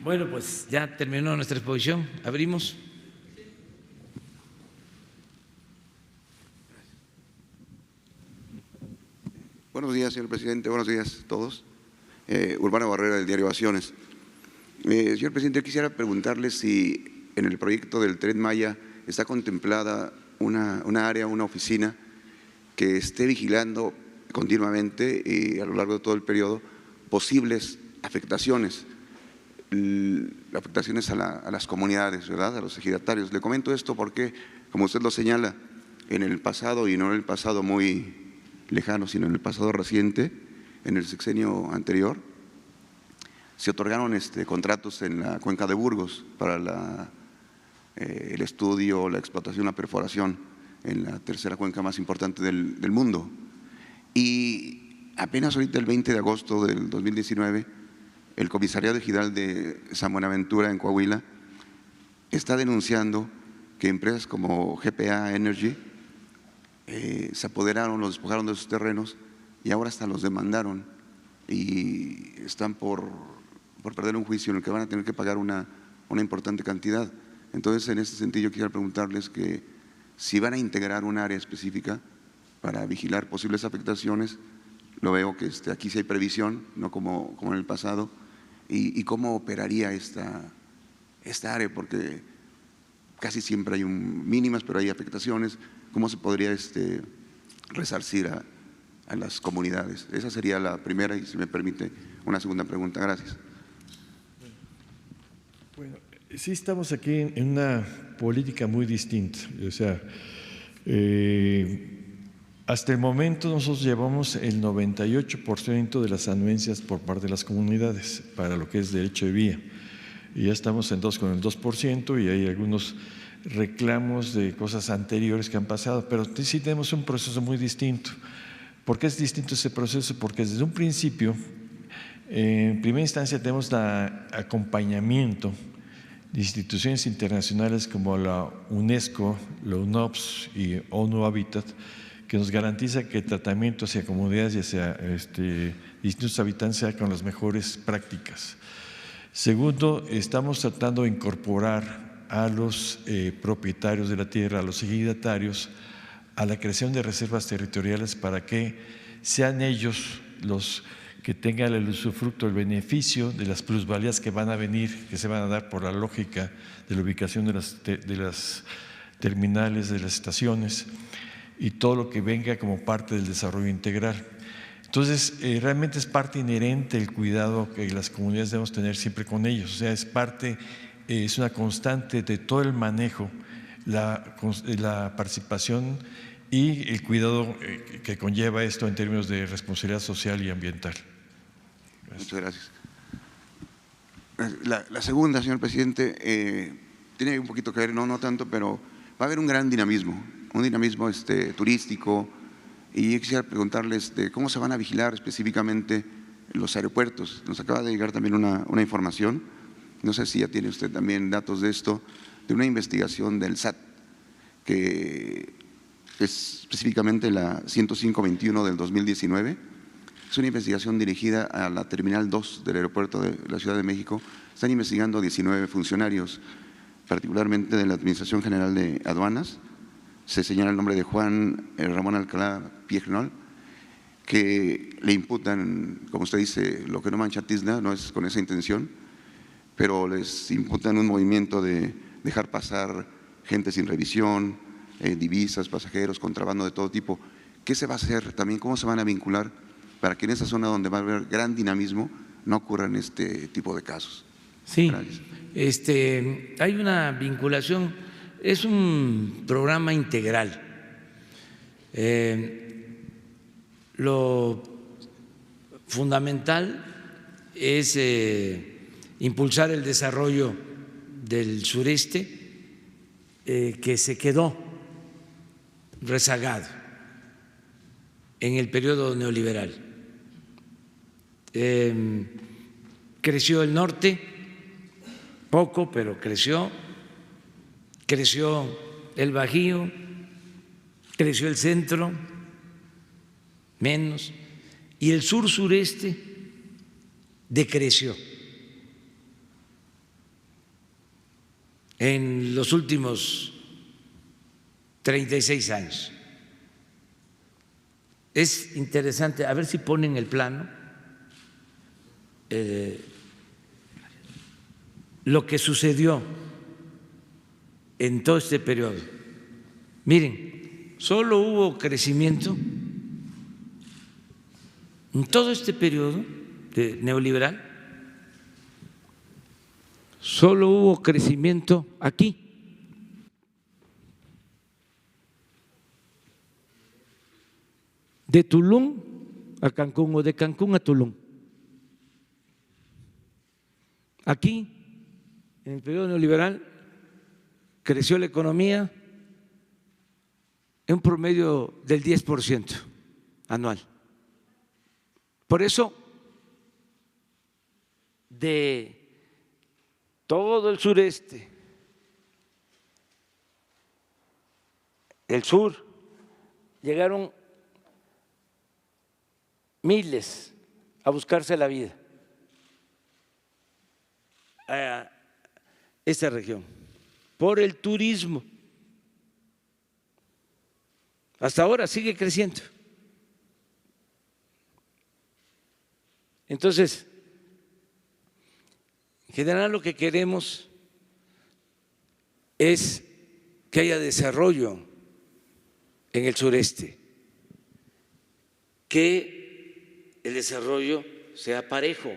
Bueno, pues ya terminó nuestra exposición. Abrimos. Buenos días, señor presidente. Buenos días a todos. Urbano Barrera, del diario Ovaciones. Señor presidente, quisiera preguntarle si en el proyecto del Tren Maya está contemplada una área, una oficina que esté vigilando continuamente y a lo largo de todo el periodo posibles afectaciones a las comunidades, ¿verdad?, a los ejidatarios. Le comento esto porque, como usted lo señala, en el pasado, y no en el pasado muy lejano, sino en el pasado reciente, en el sexenio anterior, se otorgaron contratos en la cuenca de Burgos para el estudio, la explotación, la perforación en la tercera cuenca más importante del mundo. Y apenas ahorita, el 20 de agosto del 2019, el Comisariado Ejidal de San Buenaventura, en Coahuila, está denunciando que empresas como GPA Energy se apoderaron, los despojaron de sus terrenos y ahora hasta los demandaron y están por perder un juicio en el que van a tener que pagar una importante cantidad. Entonces, en este sentido, yo quisiera preguntarles que si van a integrar un área específica para vigilar posibles afectaciones. Lo veo que aquí sí hay previsión, no como en el pasado, y cómo operaría esta área, porque casi siempre hay mínimas, pero hay afectaciones. ¿Cómo se podría resarcir a las comunidades? Esa sería la primera, y si me permite una segunda pregunta. Gracias. Bueno, sí estamos aquí en una política muy distinta. O sea, hasta el momento nosotros llevamos el 98% de las anuencias por parte de las comunidades para lo que es derecho de vía. Y ya estamos con el 2%, y hay algunos reclamos de cosas anteriores que han pasado, pero sí tenemos un proceso muy distinto. ¿Por qué es distinto ese proceso? Porque desde un principio, en primera instancia, tenemos acompañamiento de instituciones internacionales como la UNESCO, la UNOPS y ONU Habitat, que nos garantiza que el tratamiento hacia comunidades y hacia distintos habitantes sea con las mejores prácticas. Segundo, estamos tratando de incorporar a los propietarios de la tierra, a los ejidatarios, a la creación de reservas territoriales para que sean ellos los que tengan el usufructo, el beneficio de las plusvalías que van a venir, que se van a dar por la lógica de la ubicación de las terminales, de las estaciones, y todo lo que venga como parte del desarrollo integral. Entonces, realmente es parte inherente el cuidado que las comunidades debemos tener siempre con ellos. O sea, es una constante de todo el manejo, la participación y el cuidado que conlleva esto en términos de responsabilidad social y ambiental. Gracias. Muchas gracias. La segunda, señor presidente, tiene un poquito que ver, no tanto, pero va a haber un gran dinamismo turístico, y yo quisiera preguntarles cómo se van a vigilar específicamente los aeropuertos. Nos acaba de llegar también una información, no sé si ya tiene usted también datos de esto, de una investigación del SAT, que es específicamente la 105-21 del 2019, es una investigación dirigida a la Terminal 2 del aeropuerto de la Ciudad de México. Están investigando 19 funcionarios, particularmente de la Administración General de Aduanas. Se señala el nombre de Juan Ramón Alcalá Piejnol, que le imputan, como usted dice, lo que no mancha tizna, no es con esa intención, pero les imputan un movimiento de dejar pasar gente sin revisión, divisas, pasajeros, contrabando de todo tipo. ¿Qué se va a hacer también? ¿Cómo se van a vincular para que en esa zona donde va a haber gran dinamismo no ocurran este tipo de casos? Sí, hay una vinculación, es un programa integral. Lo fundamental es impulsar el desarrollo del sureste, que se quedó rezagado en el periodo neoliberal. Creció el norte, poco, pero creció el Bajío, creció el centro, menos, y el sur-sureste decreció. En los últimos 36 años. Es interesante, a ver si ponen el plano, lo que sucedió en todo este periodo. Miren, solo hubo crecimiento en todo este periodo neoliberal. Solo hubo crecimiento aquí. De Tulum a Cancún o de Cancún a Tulum. Aquí, en el periodo neoliberal, creció la economía en un promedio del 10% anual. Por eso, de todo el sureste, el sur, llegaron miles a buscarse la vida a esta región. por el turismo. Hasta ahora sigue creciendo. Entonces, en general lo que queremos es que haya desarrollo en el sureste, que el desarrollo sea parejo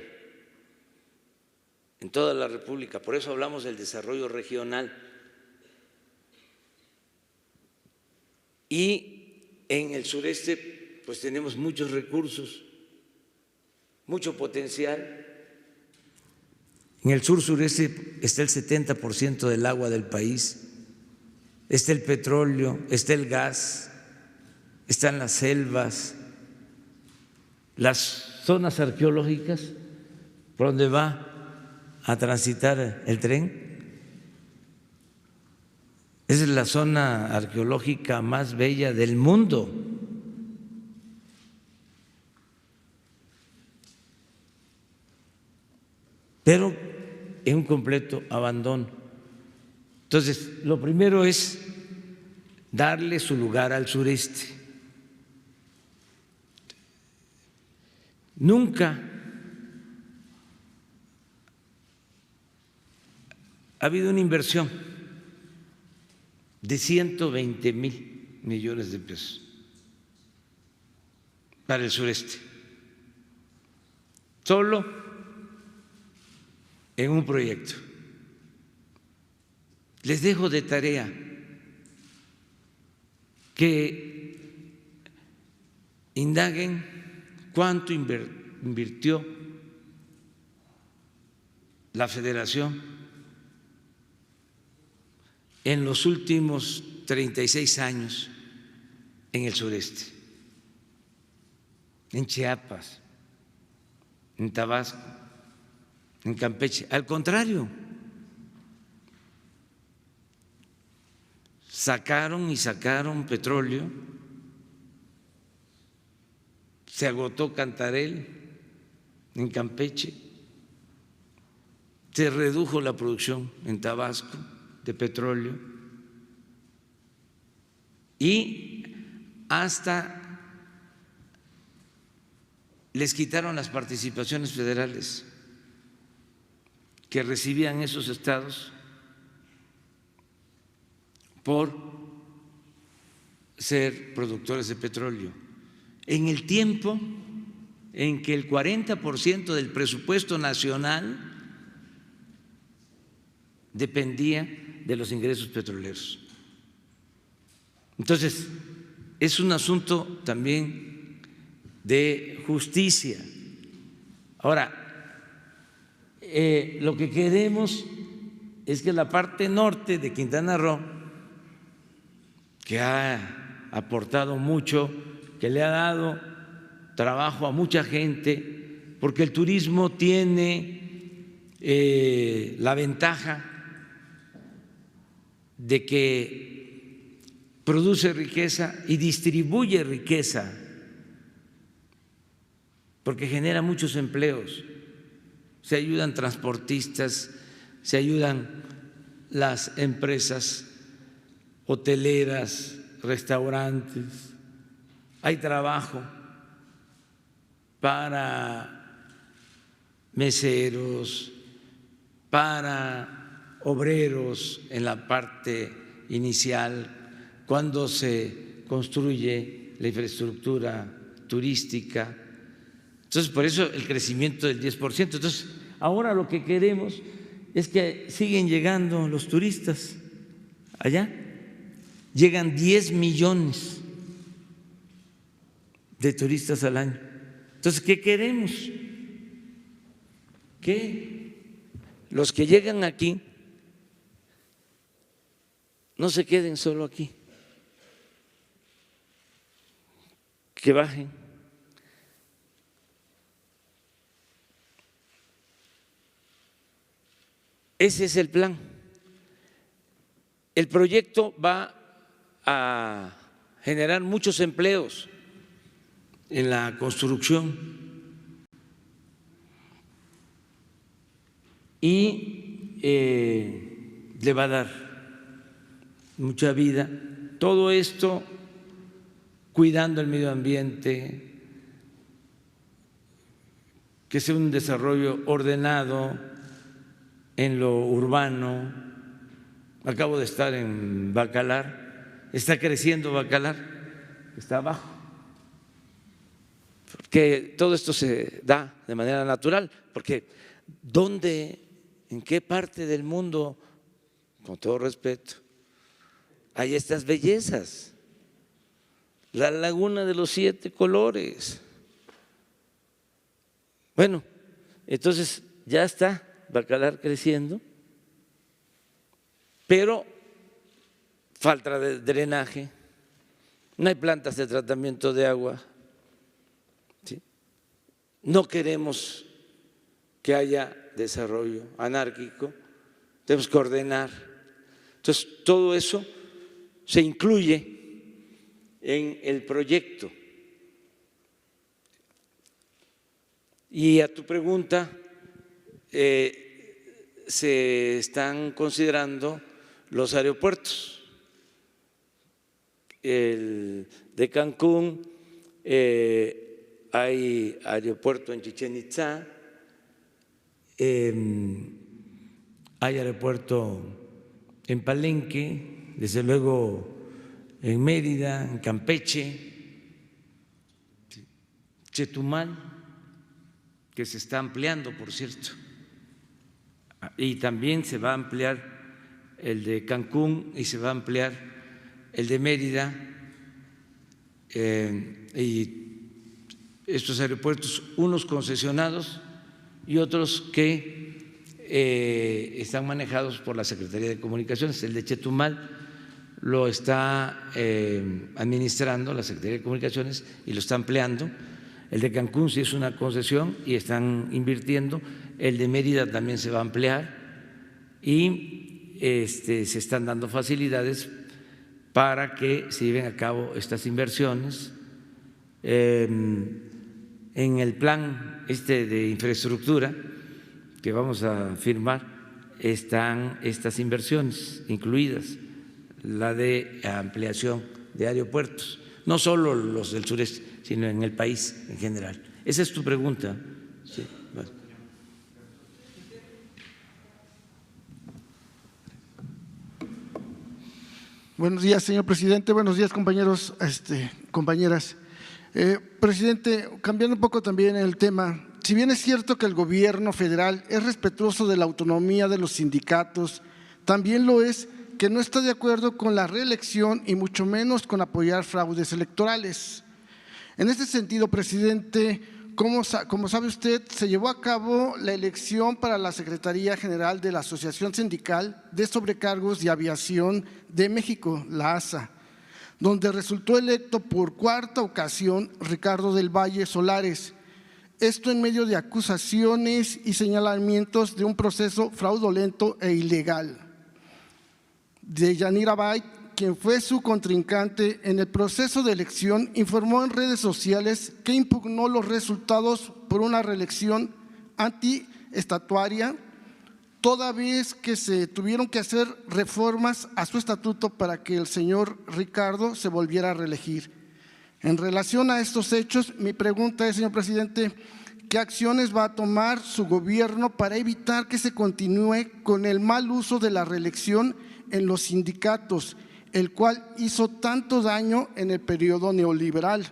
en toda la República. Por eso hablamos del desarrollo regional. Y en el sureste pues tenemos muchos recursos, mucho potencial. En el sur-sureste está el 70% del agua del país, está el petróleo, está el gas, están las selvas, las zonas arqueológicas por donde va a transitar el tren. Es la zona arqueológica más bella del mundo. Pero en un completo abandono. Entonces, lo primero es darle su lugar al sureste. Nunca ha habido una inversión de 120,000 millones de pesos para el sureste, solo en un proyecto. Les dejo de tarea que indaguen cuánto invirtió la Federación en los últimos 36 años en el sureste, en Chiapas, en Tabasco, en Campeche. Al contrario, sacaron y sacaron petróleo, se agotó Cantarell en Campeche, se redujo la producción en Tabasco de petróleo y hasta les quitaron las participaciones federales que recibían esos estados por ser productores de petróleo. En el tiempo en que el 40% del presupuesto nacional dependía de los ingresos petroleros. Entonces, es un asunto también de justicia. Ahora, lo que queremos es que la parte norte de Quintana Roo, que ha aportado mucho, que le ha dado trabajo a mucha gente, porque el turismo tiene la ventaja de que produce riqueza y distribuye riqueza, porque genera muchos empleos. Se ayudan transportistas, se ayudan las empresas hoteleras, restaurantes, hay trabajo para meseros, para obreros en la parte inicial, cuando se construye la infraestructura turística. Entonces, por eso el crecimiento del 10%. Entonces, ahora lo que queremos es que siguen llegando los turistas allá. Llegan 10 millones de turistas al año. Entonces, ¿qué queremos? Que los que llegan aquí no se queden solo aquí, que bajen. Ese es el plan. El proyecto va a generar muchos empleos en la construcción y le va a dar mucha vida. Todo esto cuidando el medio ambiente, que sea un desarrollo ordenado en lo urbano. Acabo de estar en Bacalar, está creciendo Bacalar, está abajo, porque todo esto se da de manera natural, porque ¿dónde, en qué parte del mundo, con todo respeto, hay estas bellezas? La laguna de los 7 colores. Bueno, entonces ya está Bacalar creciendo, pero falta de drenaje, no hay plantas de tratamiento de agua, ¿sí? No queremos que haya desarrollo anárquico, tenemos que ordenar. Entonces, todo eso se incluye en el proyecto. Y a tu pregunta, se están considerando los aeropuertos, el de Cancún, hay aeropuerto en Chichén Itzá, hay aeropuerto en Palenque, desde luego en Mérida, en Campeche, Chetumal, que se está ampliando, por cierto, y también se va a ampliar el de Cancún y se va a ampliar el de Mérida, y estos aeropuertos, unos concesionados y otros que están manejados por la Secretaría de Comunicaciones. El de Chetumal lo está administrando la Secretaría de Comunicaciones y lo está ampliando. El de Cancún sí es una concesión y están invirtiendo. El de Mérida también se va a ampliar y se están dando facilidades para que se lleven a cabo estas inversiones. En el plan de infraestructura que vamos a firmar están estas inversiones incluidas, la de ampliación de aeropuertos, no solo los del sureste, sino en el país en general. Esa es tu pregunta. Sí, bueno. Buenos días, señor presidente. Buenos días, compañeros, compañeras. Presidente, cambiando un poco también el tema, si bien es cierto que el gobierno federal es respetuoso de la autonomía de los sindicatos, también lo es que no está de acuerdo con la reelección y mucho menos con apoyar fraudes electorales. En este sentido, presidente, como sabe usted, se llevó a cabo la elección para la Secretaría General de la Asociación Sindical de Sobrecargos de Aviación de México, la ASA, donde resultó electo por 4ª ocasión Ricardo del Valle Solares. Esto en medio de acusaciones y señalamientos de un proceso fraudulento e ilegal. De Yanira Bay, quien fue su contrincante en el proceso de elección, informó en redes sociales que impugnó los resultados por una reelección antiestatuaria, toda vez que se tuvieron que hacer reformas a su estatuto para que el señor Ricardo se volviera a reelegir. En relación a estos hechos, mi pregunta es, señor presidente, ¿qué acciones va a tomar su gobierno para evitar que se continúe con el mal uso de la reelección en los sindicatos, el cual hizo tanto daño en el periodo neoliberal?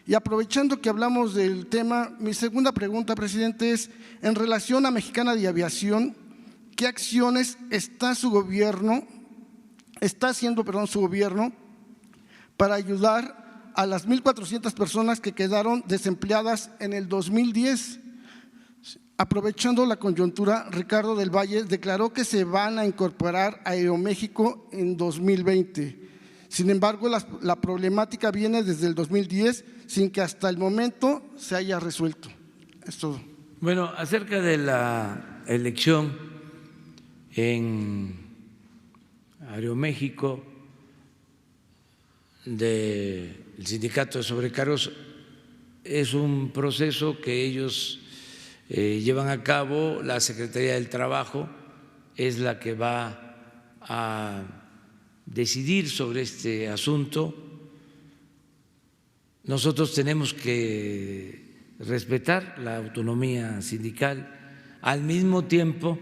Y aprovechando que hablamos del tema, mi segunda pregunta, presidente, es en relación a Mexicana de Aviación, ¿qué acciones está haciendo su gobierno para ayudar a las 1,400 personas que quedaron desempleadas en el 2010? Aprovechando la coyuntura, Ricardo del Valle declaró que se van a incorporar a Aeroméxico en 2020. Sin embargo, la problemática viene desde el 2010 sin que hasta el momento se haya resuelto. Es todo. Bueno, acerca de la elección en Aeroméxico del sindicato de sobrecargos, es un proceso que ellos llevan a cabo. La Secretaría del Trabajo es la que va a decidir sobre este asunto. Nosotros tenemos que respetar la autonomía sindical. Al mismo tiempo,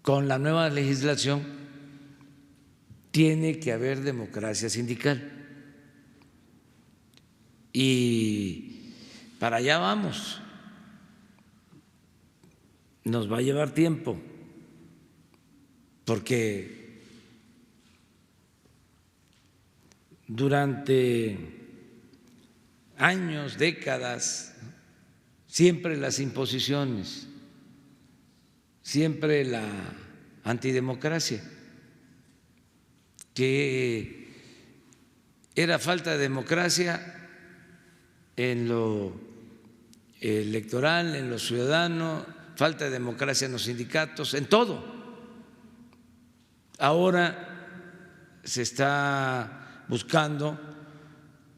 con la nueva legislación, tiene que haber democracia sindical. Y para allá vamos. Nos va a llevar tiempo, porque durante años, décadas, siempre las imposiciones, siempre la antidemocracia, que era falta de democracia en lo electoral, en lo ciudadano, falta de democracia en los sindicatos, en todo. Ahora se está buscando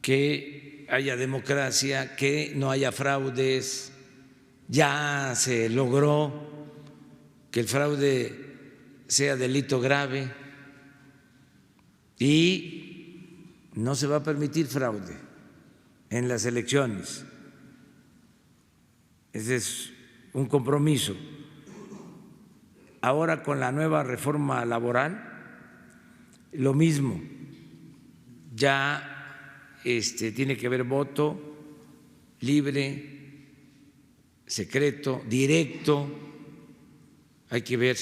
que haya democracia, que no haya fraudes. Ya se logró que el fraude sea delito grave y no se va a permitir fraude en las elecciones. Ese es un compromiso. Ahora con la nueva reforma laboral, lo mismo, ya tiene que haber voto libre, secreto, directo. Hay que ver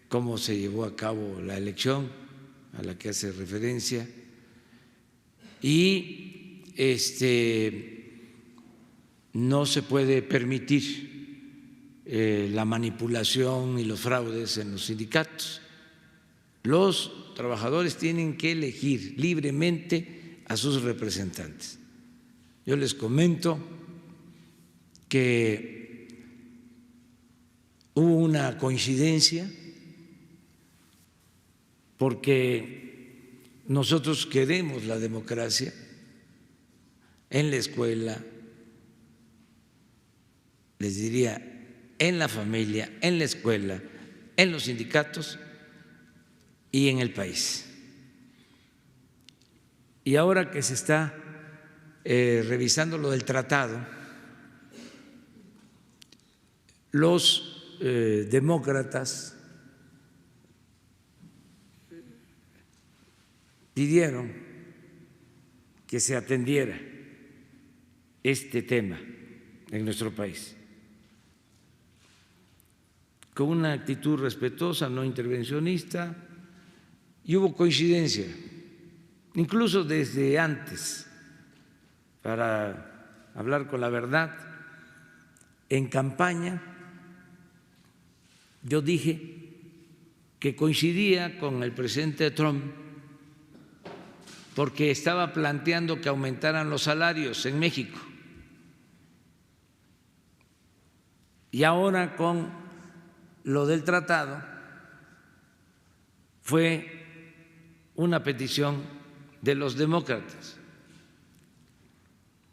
cómo se llevó a cabo la elección a la que hace referencia y no se puede permitir la manipulación y los fraudes en los sindicatos. Los trabajadores tienen que elegir libremente a sus representantes. Yo les comento que hubo una coincidencia porque nosotros queremos la democracia en la escuela, les diría, en la familia, en la escuela, en los sindicatos y en el país. Y ahora que se está revisando lo del tratado, los demócratas pidieron que se atendiera este tema en nuestro país con una actitud respetuosa, no intervencionista, y hubo coincidencia, incluso desde antes, para hablar con la verdad. En campaña yo dije que coincidía con el presidente Trump porque estaba planteando que aumentaran los salarios en México. Y ahora con lo del tratado fue una petición de los demócratas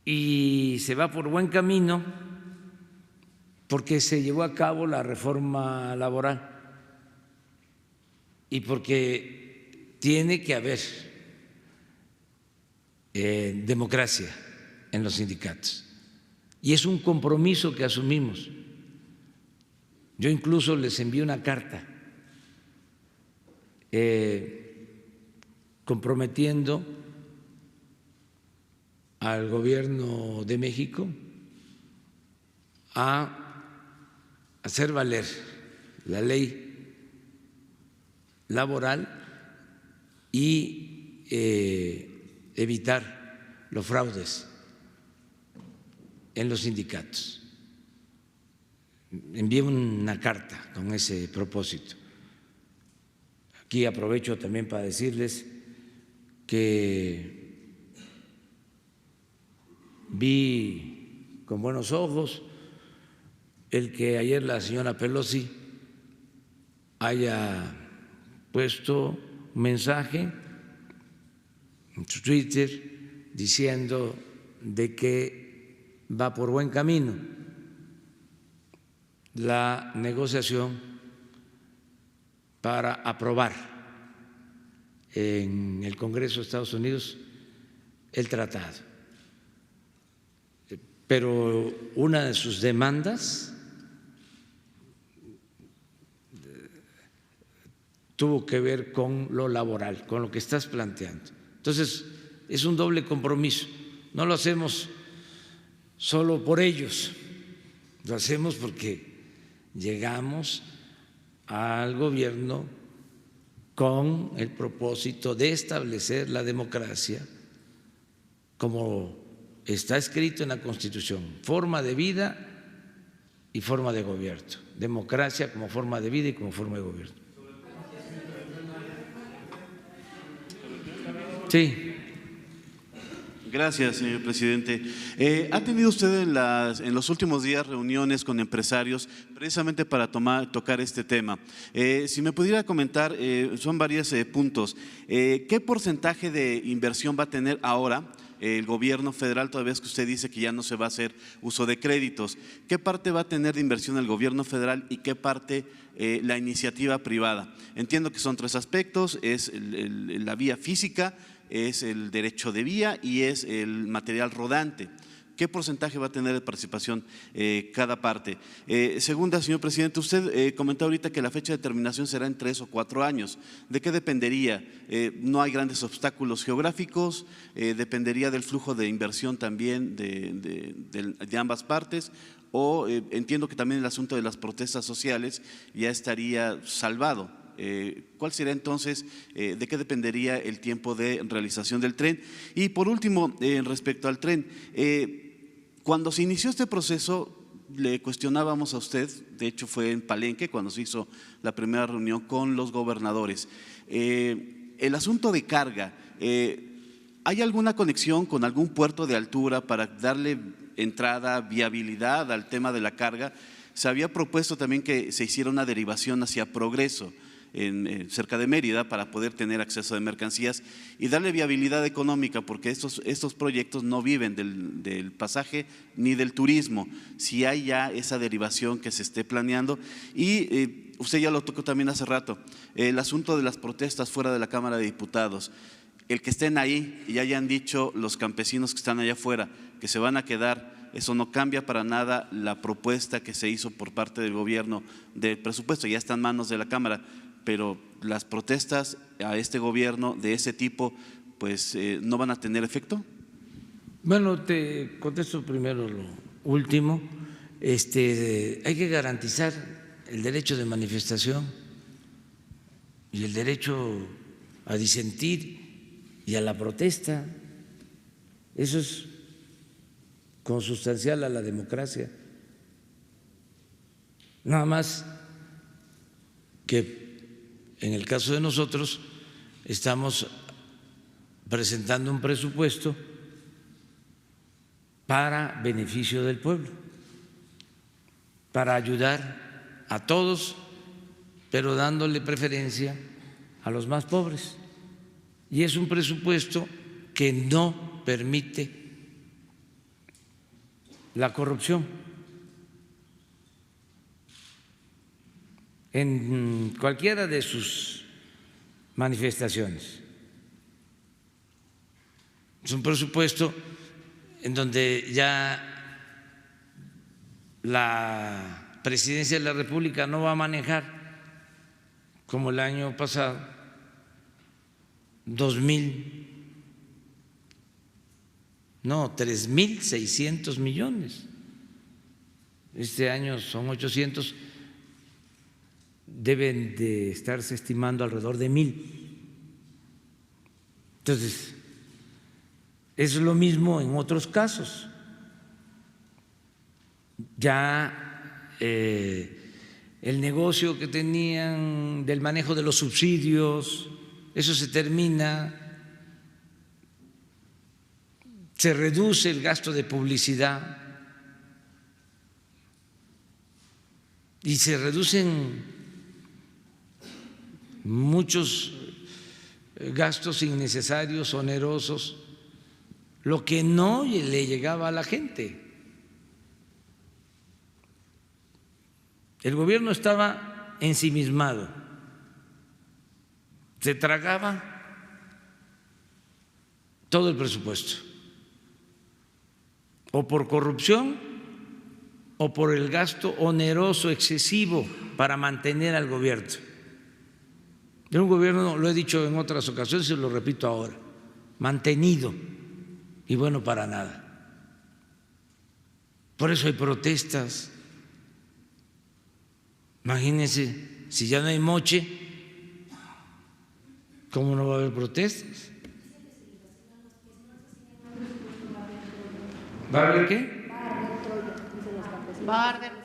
y se va por buen camino porque se llevó a cabo la reforma laboral y porque tiene que haber democracia en los sindicatos y es un compromiso que asumimos. Yo incluso les envié una carta comprometiendo al gobierno de México a hacer valer la ley laboral y evitar los fraudes en los sindicatos. Envié una carta con ese propósito. Aquí aprovecho también para decirles que vi con buenos ojos el que ayer la señora Pelosi haya puesto un mensaje en su Twitter diciendo de que va por buen camino la negociación para aprobar en el Congreso de Estados Unidos el tratado. Pero una de sus demandas tuvo que ver con lo laboral, con lo que estás planteando. Entonces, es un doble compromiso. No lo hacemos solo por ellos, lo hacemos porque llegamos al gobierno con el propósito de establecer la democracia como está escrito en la Constitución, forma de vida y forma de gobierno, democracia como forma de vida y como forma de gobierno. Sí. Gracias, señor presidente. ¿Ha tenido usted en los últimos días reuniones con empresarios precisamente para tocar este tema? Si me pudiera comentar, son varios puntos. ¿Qué porcentaje de inversión va a tener ahora el gobierno federal, toda vez que usted dice que ya no se va a hacer uso de créditos? ¿Qué parte va a tener de inversión el gobierno federal y qué parte la iniciativa privada? Entiendo que son tres aspectos, es la vía física, es el derecho de vía y es el material rodante. ¿Qué porcentaje va a tener de participación cada parte? Segunda, señor presidente, usted comentó ahorita que la fecha de terminación será en 3 o 4 años. ¿De qué dependería? ¿No hay grandes obstáculos geográficos? ¿Dependería del flujo de inversión también de ambas partes? O entiendo que también el asunto de las protestas sociales ya estaría salvado. ¿Cuál sería entonces, de qué dependería el tiempo de realización del tren? Y por último, respecto al tren, cuando se inició este proceso le cuestionábamos a usted, de hecho fue en Palenque cuando se hizo la primera reunión con los gobernadores, el asunto de carga, ¿hay alguna conexión con algún puerto de altura para darle entrada, viabilidad al tema de la carga? Se había propuesto también que se hiciera una derivación hacia Progreso, cerca de Mérida, para poder tener acceso de mercancías y darle viabilidad económica, porque estos proyectos no viven del pasaje ni del turismo, si hay ya esa derivación que se esté planeando. Y usted ya lo tocó también hace rato, el asunto de las protestas fuera de la Cámara de Diputados. El que estén ahí y hayan dicho los campesinos que están allá afuera que se van a quedar, eso no cambia para nada la propuesta que se hizo por parte del gobierno de presupuesto, ya está en manos de la Cámara, pero las protestas a este gobierno de ese tipo pues no van a tener efecto. Bueno, te contesto primero lo último. Hay que garantizar el derecho de manifestación y el derecho a disentir y a la protesta. Eso es consustancial a la democracia. Nada más que en el caso de nosotros estamos presentando un presupuesto para beneficio del pueblo, para ayudar a todos, pero dándole preferencia a los más pobres. Y es un presupuesto que no permite la corrupción en cualquiera de sus manifestaciones. Es un presupuesto en donde ya la Presidencia de la República no va a manejar, como el año pasado, 3.600 millones. Este año son 800, deben de estarse estimando alrededor de 1,000. Entonces, es lo mismo en otros casos. Ya el negocio que tenían del manejo de los subsidios, eso se termina, se reduce el gasto de publicidad y se reducen muchos gastos innecesarios, onerosos, lo que no le llegaba a la gente. El gobierno estaba ensimismado, se tragaba todo el presupuesto, o por corrupción o por el gasto oneroso excesivo para mantener al gobierno. De un gobierno, lo he dicho en otras ocasiones y lo repito ahora, mantenido y bueno para nada. Por eso hay protestas. Imagínense, si ya no hay moche, ¿cómo no va a haber protestas? ¿Va a haber qué? Va a arder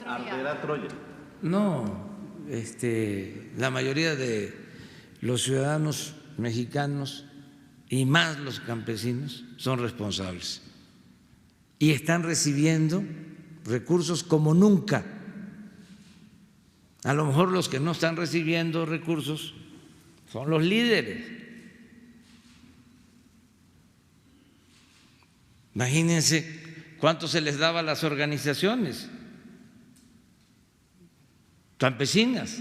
Troya. No, la mayoría de los ciudadanos mexicanos y más los campesinos son responsables y están recibiendo recursos como nunca. A lo mejor los que no están recibiendo recursos son los líderes. Imagínense cuánto se les daba a las organizaciones campesinas.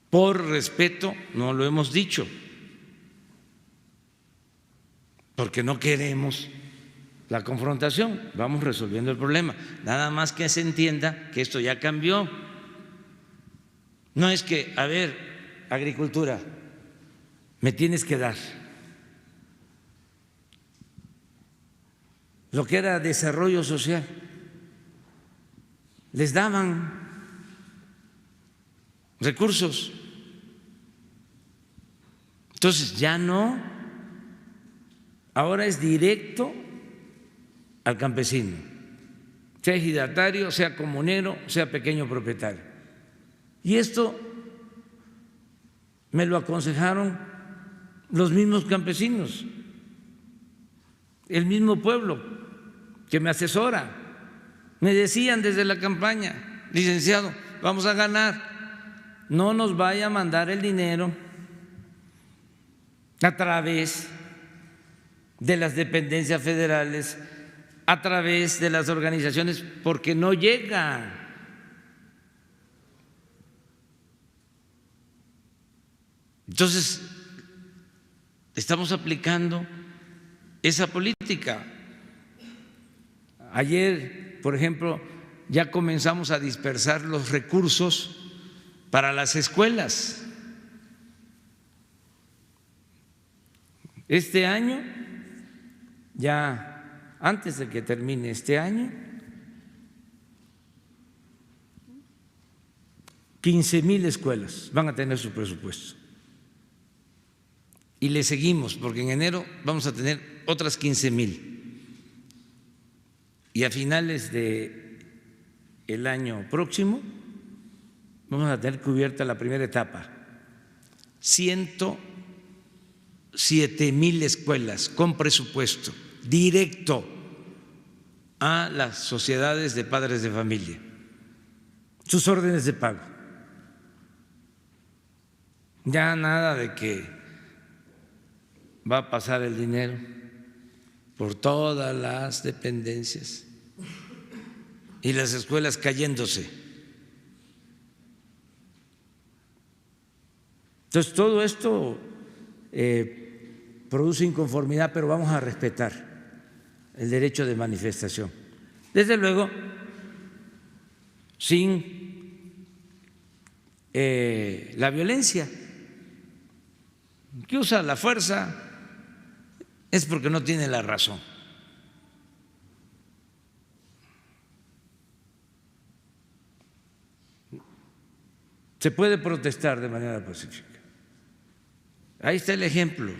Por respeto no lo hemos dicho, porque no queremos la confrontación, vamos resolviendo el problema. Nada más que se entienda que esto ya cambió. No es que, a ver, agricultura, me tienes que dar. Lo que era desarrollo social, les daban recursos. Entonces ya no, ahora es directo al campesino, sea ejidatario, sea comunero, sea pequeño propietario. Y esto me lo aconsejaron los mismos campesinos, el mismo pueblo que me asesora. Me decían desde la campaña: licenciado, vamos a ganar, no nos vaya a mandar el dinero a través de las dependencias federales, a través de las organizaciones, porque no llega. Entonces, estamos aplicando esa política. Ayer, por ejemplo, ya comenzamos a dispersar los recursos para las escuelas. Este año, ya antes de que termine este año, 15,000 escuelas van a tener su presupuesto. Y le seguimos, porque en enero vamos a tener otras 15,000. Y a finales del año próximo vamos a tener cubierta la primera etapa, 107,000 escuelas con presupuesto directo a las sociedades de padres de familia, sus órdenes de pago. Ya nada de que va a pasar el dinero por todas las dependencias y las escuelas cayéndose. Entonces, todo esto produce inconformidad, pero vamos a respetar el derecho de manifestación. Desde luego, sin la violencia. Que usa la fuerza es porque no tiene la razón. Se puede protestar de manera pacífica. Ahí está el ejemplo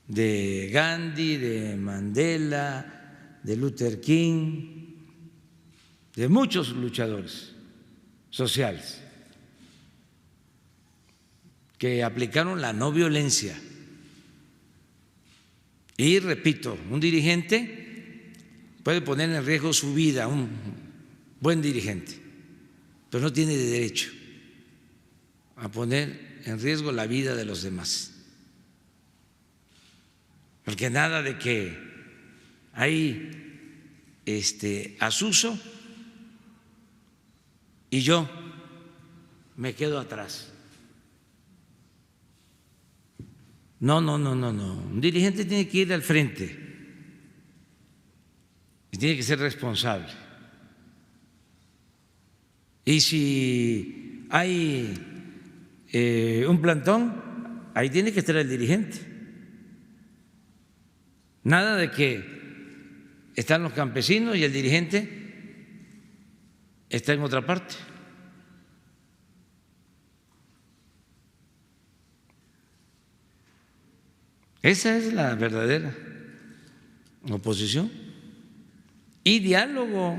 de Gandhi, de Mandela, de Luther King, de muchos luchadores sociales que aplicaron la no violencia. Y repito, un dirigente puede poner en riesgo su vida, un buen dirigente, pero no tiene derecho a poner en riesgo la vida de los demás. Porque nada de que hay asuso y yo me quedo atrás. No. Un dirigente tiene que ir al frente y tiene que ser responsable. Y si hay un plantón, ahí tiene que estar el dirigente. Nada de que están los campesinos y el dirigente está en otra parte. Esa es la verdadera oposición. Y diálogo,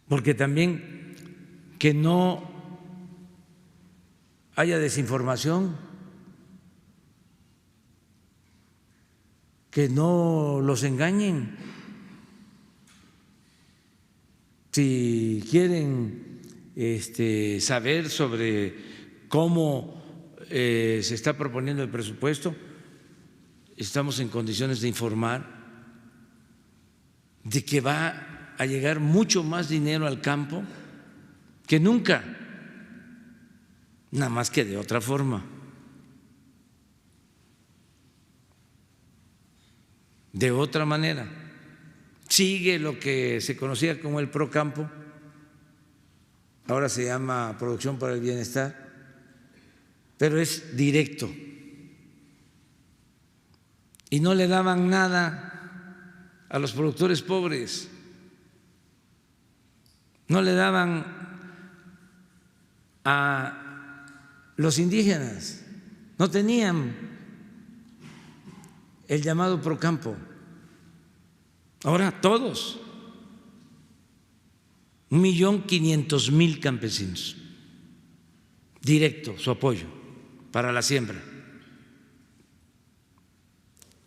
porque también que no haya desinformación, que no los engañen. Si quieren saber sobre cómo se está proponiendo el presupuesto, estamos en condiciones de informar de que va a llegar mucho más dinero al campo que nunca, nada más que de otra forma. De otra manera. Sigue lo que se conocía como el Procampo, ahora se llama Producción para el Bienestar, pero es directo. Y no le daban nada a los productores pobres, no le daban a los indígenas, no tenían el llamado Procampo. Ahora todos, 1.500.000 campesinos, directo su apoyo para la siembra.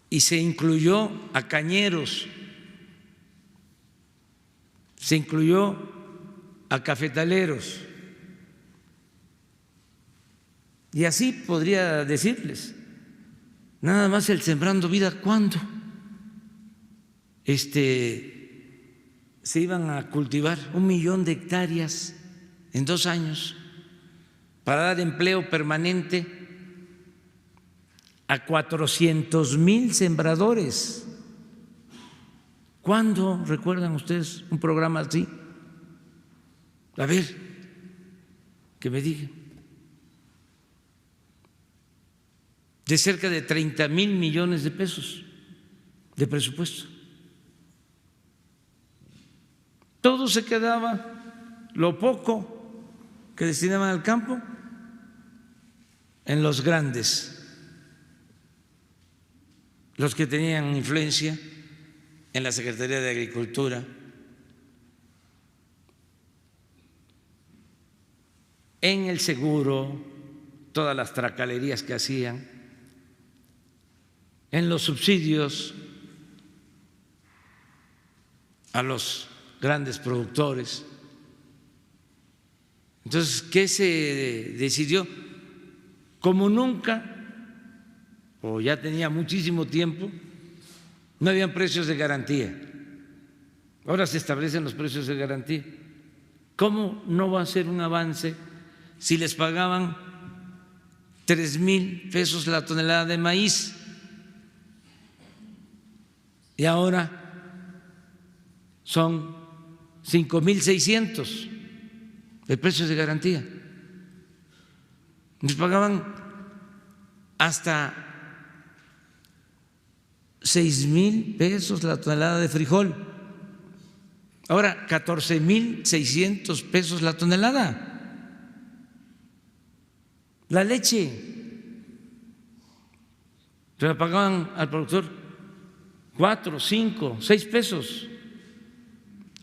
Y se incluyó a cañeros, se incluyó a cafetaleros. Y así podría decirles, nada más el Sembrando Vida, ¿cuándo se iban a cultivar 1 millón de hectáreas en 2 años para dar empleo permanente a 400,000 sembradores? ¿Cuándo recuerdan ustedes un programa así? A ver, que me digan. De cerca de 30,000 millones de pesos de presupuesto. Todo se quedaba, lo poco que destinaban al campo, en los grandes, los que tenían influencia en la Secretaría de Agricultura, en el seguro, todas las tracalerías que hacían, en los subsidios a los grandes productores. Entonces, ¿qué se decidió? Como nunca, o ya tenía muchísimo tiempo, no habían precios de garantía. Ahora se establecen los precios de garantía. ¿Cómo no va a ser un avance si les pagaban 3,000 pesos la tonelada de maíz y ahora son 5,600 el precio de garantía? Les pagaban hasta 6,000 pesos la tonelada de frijol, ahora 14,600 pesos la tonelada. La leche se la pagaban al productor 4, 5, 6 pesos,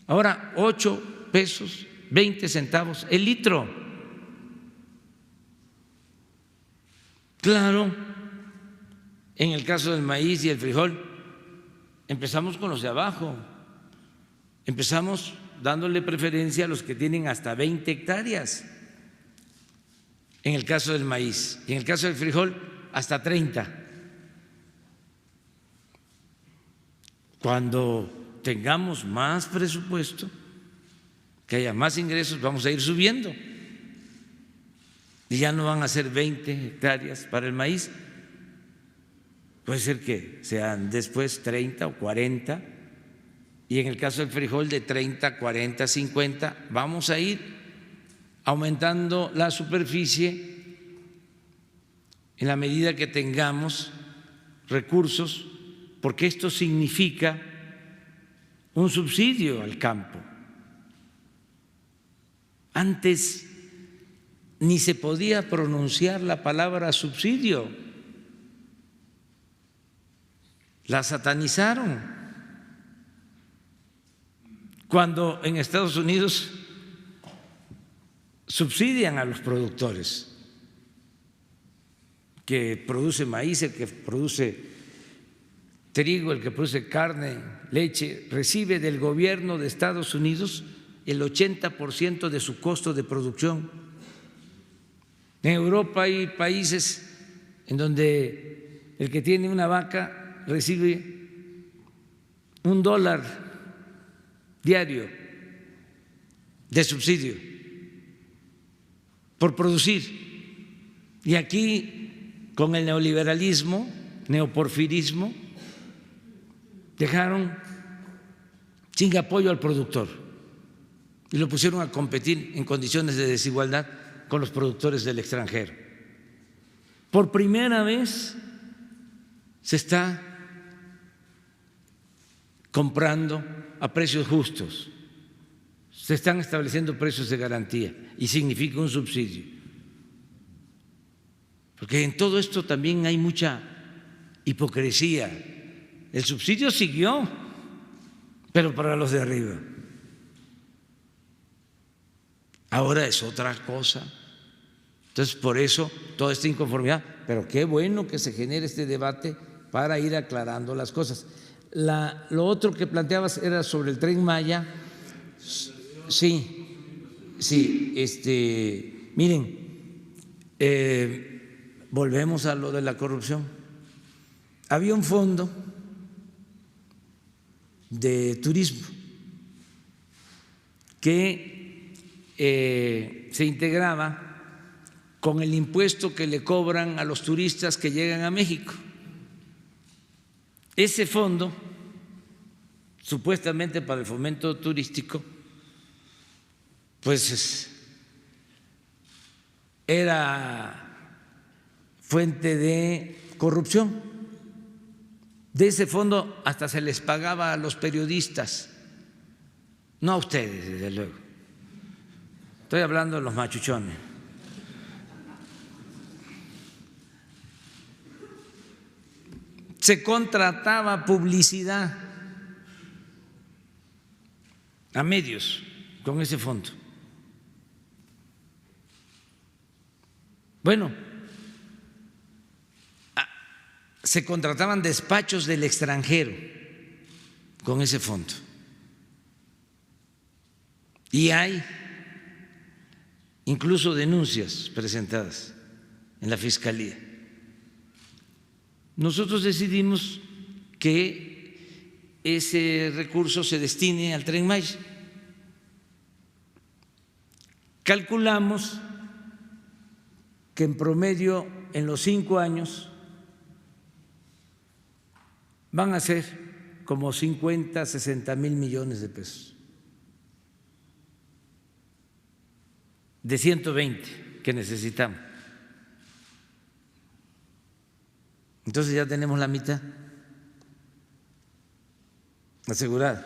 ahora 8 pesos 20 centavos el litro. Claro, en el caso del maíz y el frijol, empezamos con los de abajo, empezamos dándole preferencia a los que tienen hasta 20 hectáreas, en el caso del maíz, y en el caso del frijol hasta 30. Cuando tengamos más presupuesto, que haya más ingresos, vamos a ir subiendo y ya no van a ser 20 hectáreas para el maíz, puede ser que sean después 30 o 40, y en el caso del frijol de 30, 40, 50, vamos a ir aumentando la superficie en la medida que tengamos recursos, porque esto significa un subsidio al campo. Antes ni se podía pronunciar la palabra subsidio, la satanizaron. Cuando en Estados Unidos subsidian a los productores que produce maíz, el que produce trigo, el que produce carne, leche, recibe del gobierno de Estados Unidos el 80% de su costo de producción. En Europa hay países en donde el que tiene una vaca recibe $1 diario de subsidio por producir. Y aquí, con el neoliberalismo, neoporfirismo, dejaron sin apoyo al productor y lo pusieron a competir en condiciones de desigualdad con los productores del extranjero. Por primera vez se está comprando a precios justos, se están estableciendo precios de garantía y significa un subsidio. Porque en todo esto también hay mucha hipocresía. El subsidio siguió, pero para los de arriba. Ahora es otra cosa. Entonces, por eso toda esta inconformidad, pero qué bueno que se genere este debate para ir aclarando las cosas. Lo otro que planteabas era sobre el Tren Maya. Sí, miren, volvemos a lo de la corrupción. Había un fondo de turismo que se integraba con el impuesto que le cobran a los turistas que llegan a México. Ese fondo, supuestamente para el fomento turístico, pues era fuente de corrupción. De ese fondo hasta se les pagaba a los periodistas, no a ustedes, desde luego. Estoy hablando de los machuchones. Se contrataba publicidad a medios con ese fondo. Bueno, se contrataban despachos del extranjero con ese fondo. Y hay incluso denuncias presentadas en la Fiscalía. Nosotros decidimos que ese recurso se destine al Tren Maya. Calculamos que en promedio en los 5 años van a ser como 50, 60 mil millones de pesos, de 120 que necesitamos. Entonces ya tenemos la mitad asegurada.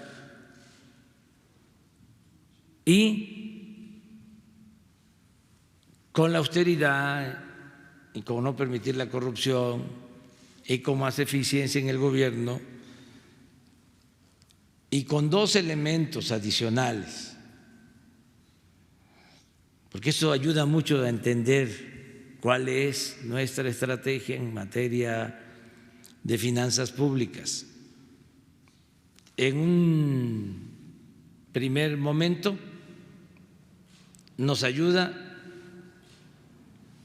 Y con la austeridad y con no permitir la corrupción y con más eficiencia en el gobierno y con 2 elementos adicionales, porque eso ayuda mucho a entender cuál es nuestra estrategia en materia de finanzas públicas. En un primer momento nos ayuda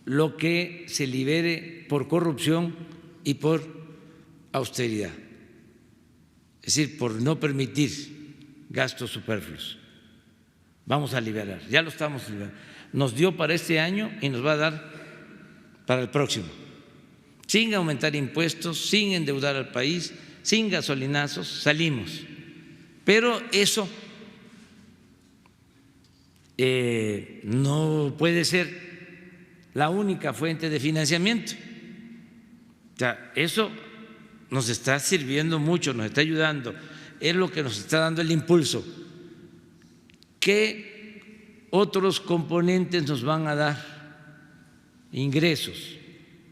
lo que se libere por corrupción y por austeridad, es decir, por no permitir gastos superfluos. Vamos a liberar, ya lo estamos liberando. nos dio para este año y nos va a dar para el próximo, sin aumentar impuestos, sin endeudar al país, sin gasolinazos, salimos. Pero eso no puede ser la única fuente de financiamiento. O sea, eso nos está sirviendo mucho, nos está ayudando, es lo que nos está dando el impulso. ¿Qué otros componentes nos van a dar ingresos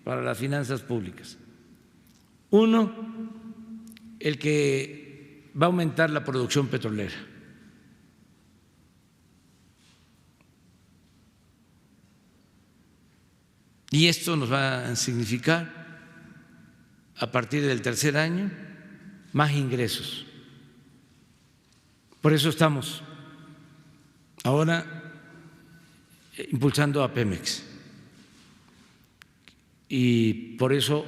para las finanzas públicas? Uno, el que va a aumentar la producción petrolera. Y esto nos va a significar, a partir del tercer año, más ingresos. Por eso estamos ahora impulsando a Pemex. Y por eso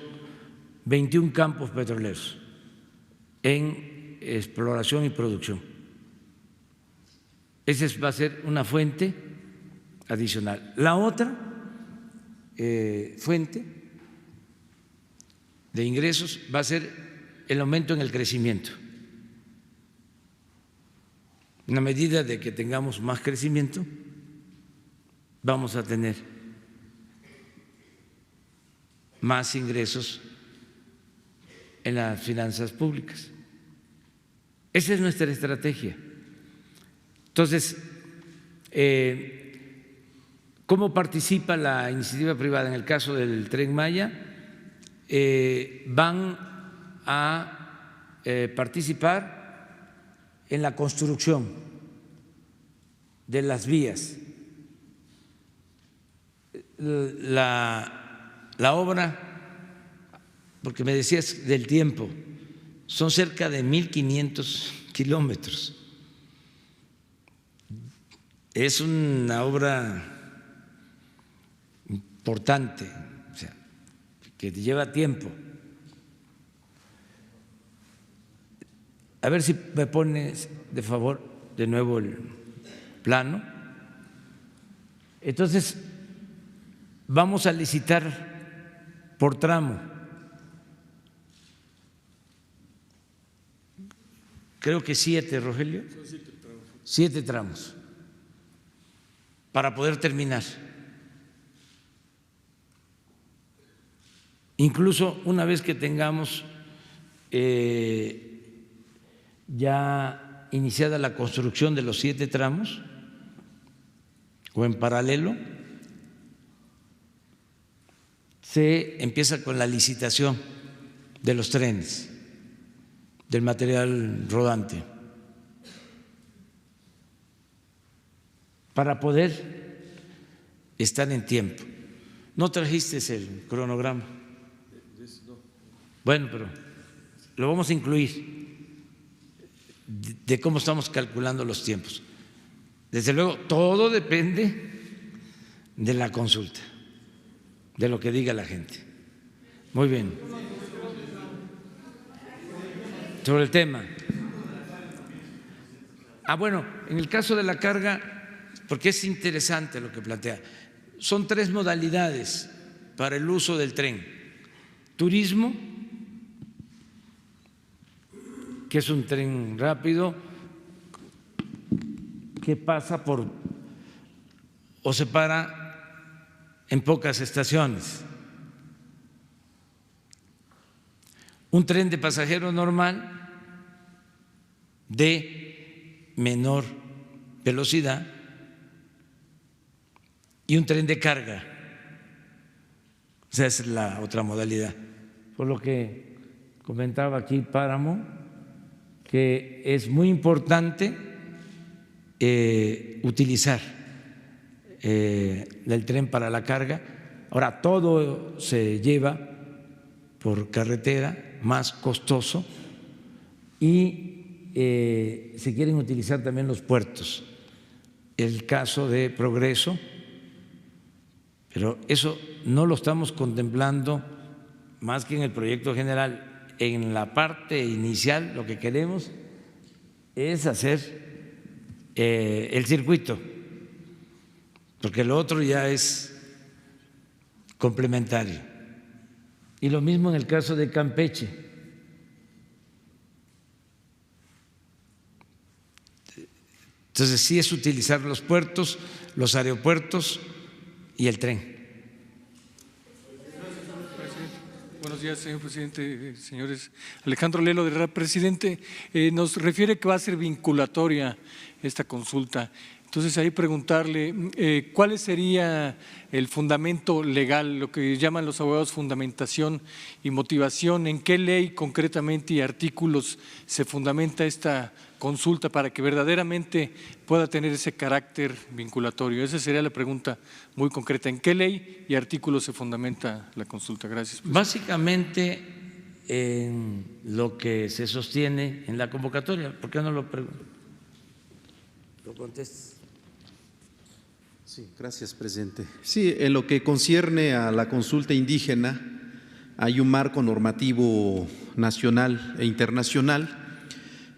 21 campos petroleros en exploración y producción. Esa va a ser una fuente adicional. La otra fuente de ingresos va a ser el aumento en el crecimiento. En la medida de que tengamos más crecimiento, vamos a tener más ingresos en las finanzas públicas. Esa es nuestra estrategia. Entonces, ¿cómo participa la iniciativa privada? En el caso del Tren Maya, van a participar en la construcción de las vías. La obra, porque me decías del tiempo, son cerca de 1.500 kilómetros. Es una obra importante, o sea, que lleva tiempo. A ver si me pones de favor de nuevo el plano. Entonces, vamos a licitar por tramo. Creo que 7, Rogelio. 7 tramos para poder terminar. Incluso una vez que tengamos ya iniciada la construcción de los 7 tramos, o en paralelo, se empieza con la licitación de los trenes, del material rodante, para poder estar en tiempo. ¿No trajiste el cronograma? Bueno, pero lo vamos a incluir de cómo estamos calculando los tiempos. Desde luego, todo depende de la consulta, de lo que diga la gente. Muy bien. Sobre el tema. Bueno, en el caso de la carga, porque es interesante lo que plantea, son 3 modalidades para el uso del tren. Turismo, que es un tren rápido que pasa por o se para en pocas estaciones. Un tren de pasajero normal de menor velocidad y un tren de carga. Esa es la otra modalidad. Por lo que comentaba aquí Páramo, que es muy importante utilizar el tren para la carga. Ahora todo se lleva por carretera, más costoso, y se quieren utilizar también los puertos. El caso de Progreso, pero eso no lo estamos contemplando más que en el proyecto general. En la parte inicial lo que queremos es hacer el circuito porque lo otro ya es complementario. Y lo mismo en el caso de Campeche. Entonces sí es utilizar los puertos, los aeropuertos y el tren. Buenos días, señor presidente, señores. Alejandro Lelo de Herrera. Presidente, nos refiere que va a ser vinculatoria esta consulta. Entonces, ahí preguntarle, ¿cuál sería el fundamento legal, lo que llaman los abogados fundamentación y motivación? ¿En qué ley concretamente y artículos se fundamenta esta consulta para que verdaderamente pueda tener ese carácter vinculatorio? Esa sería la pregunta muy concreta. ¿En qué ley y artículos se fundamenta la consulta? Gracias, presidente. Básicamente en lo que se sostiene en la convocatoria. ¿Por qué no lo contestas? Sí, gracias, presidente. Sí, en lo que concierne a la consulta indígena, hay un marco normativo nacional e internacional.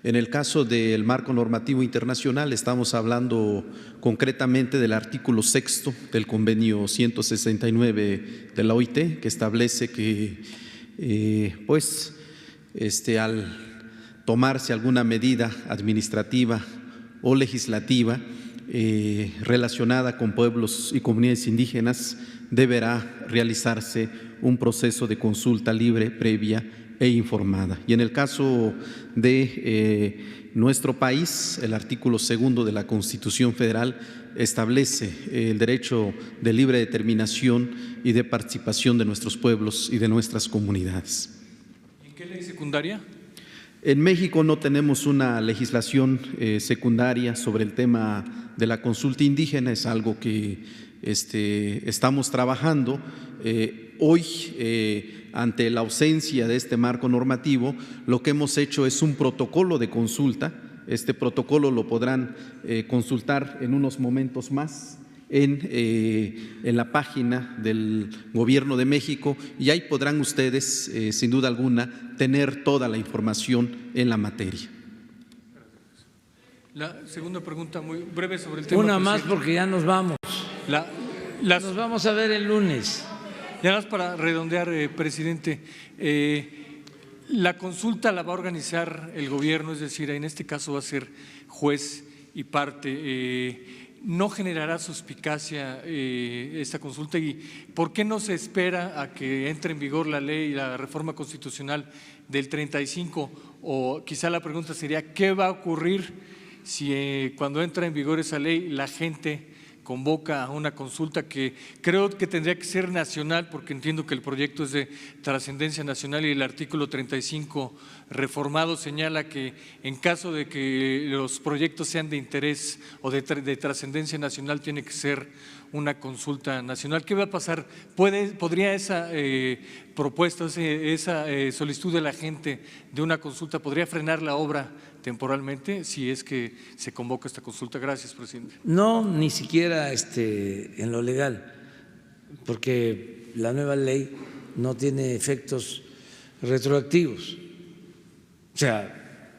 En el caso del marco normativo internacional, estamos hablando concretamente del artículo 6 del convenio 169 de la OIT, que establece que al tomarse alguna medida administrativa o legislativa relacionada con pueblos y comunidades indígenas, deberá realizarse un proceso de consulta libre, previa e informada. Y en el caso de nuestro país, el artículo 2 de la Constitución Federal establece el derecho de libre determinación y de participación de nuestros pueblos y de nuestras comunidades. ¿En qué ley secundaria? En México no tenemos una legislación secundaria sobre el tema de la consulta indígena, es algo que estamos trabajando. Hoy, ante la ausencia de este marco normativo, lo que hemos hecho es un protocolo de consulta. Este protocolo lo podrán consultar en unos momentos más en la página del Gobierno de México, y ahí podrán ustedes, sin duda alguna, tener toda la información en la materia. La segunda pregunta, muy breve sobre el tema. Una más porque ya nos vamos. Nos vamos a ver el lunes. Ya más para redondear, presidente, la consulta la va a organizar el gobierno, es decir, en este caso va a ser juez y parte. ¿No generará suspicacia esta consulta? ¿Y por qué no se espera a que entre en vigor la ley y la reforma constitucional del 35? O quizá la pregunta sería, ¿qué va a ocurrir si cuando entra en vigor esa ley la gente convoca a una consulta que creo que tendría que ser nacional, porque entiendo que el proyecto es de trascendencia nacional y el artículo 35 reformado señala que en caso de que los proyectos sean de interés o de trascendencia nacional tiene que ser una consulta nacional? ¿Qué va a pasar? ¿Podría esa propuesta, esa solicitud de la gente de una consulta, podría frenar la obra temporalmente si es que se convoca esta consulta? Gracias, presidente. No, ni siquiera en lo legal, porque la nueva ley no tiene efectos retroactivos. O sea,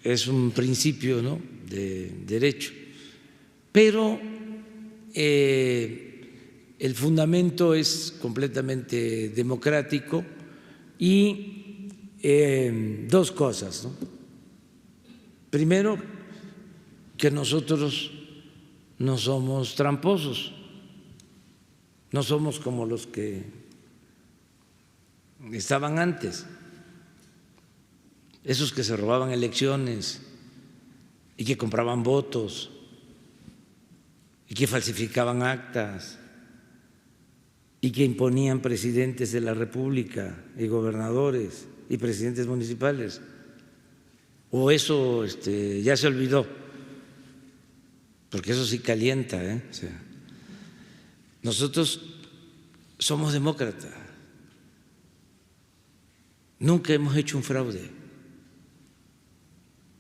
es un principio, ¿no?, de derecho. Pero el fundamento es completamente democrático y dos cosas, ¿no? Primero, que nosotros no somos tramposos, no somos como los que estaban antes, esos que se robaban elecciones y que compraban votos y que falsificaban actas y que imponían presidentes de la República y gobernadores y presidentes municipales. O eso ya se olvidó, porque eso sí calienta, O sea, nosotros somos demócratas, nunca hemos hecho un fraude,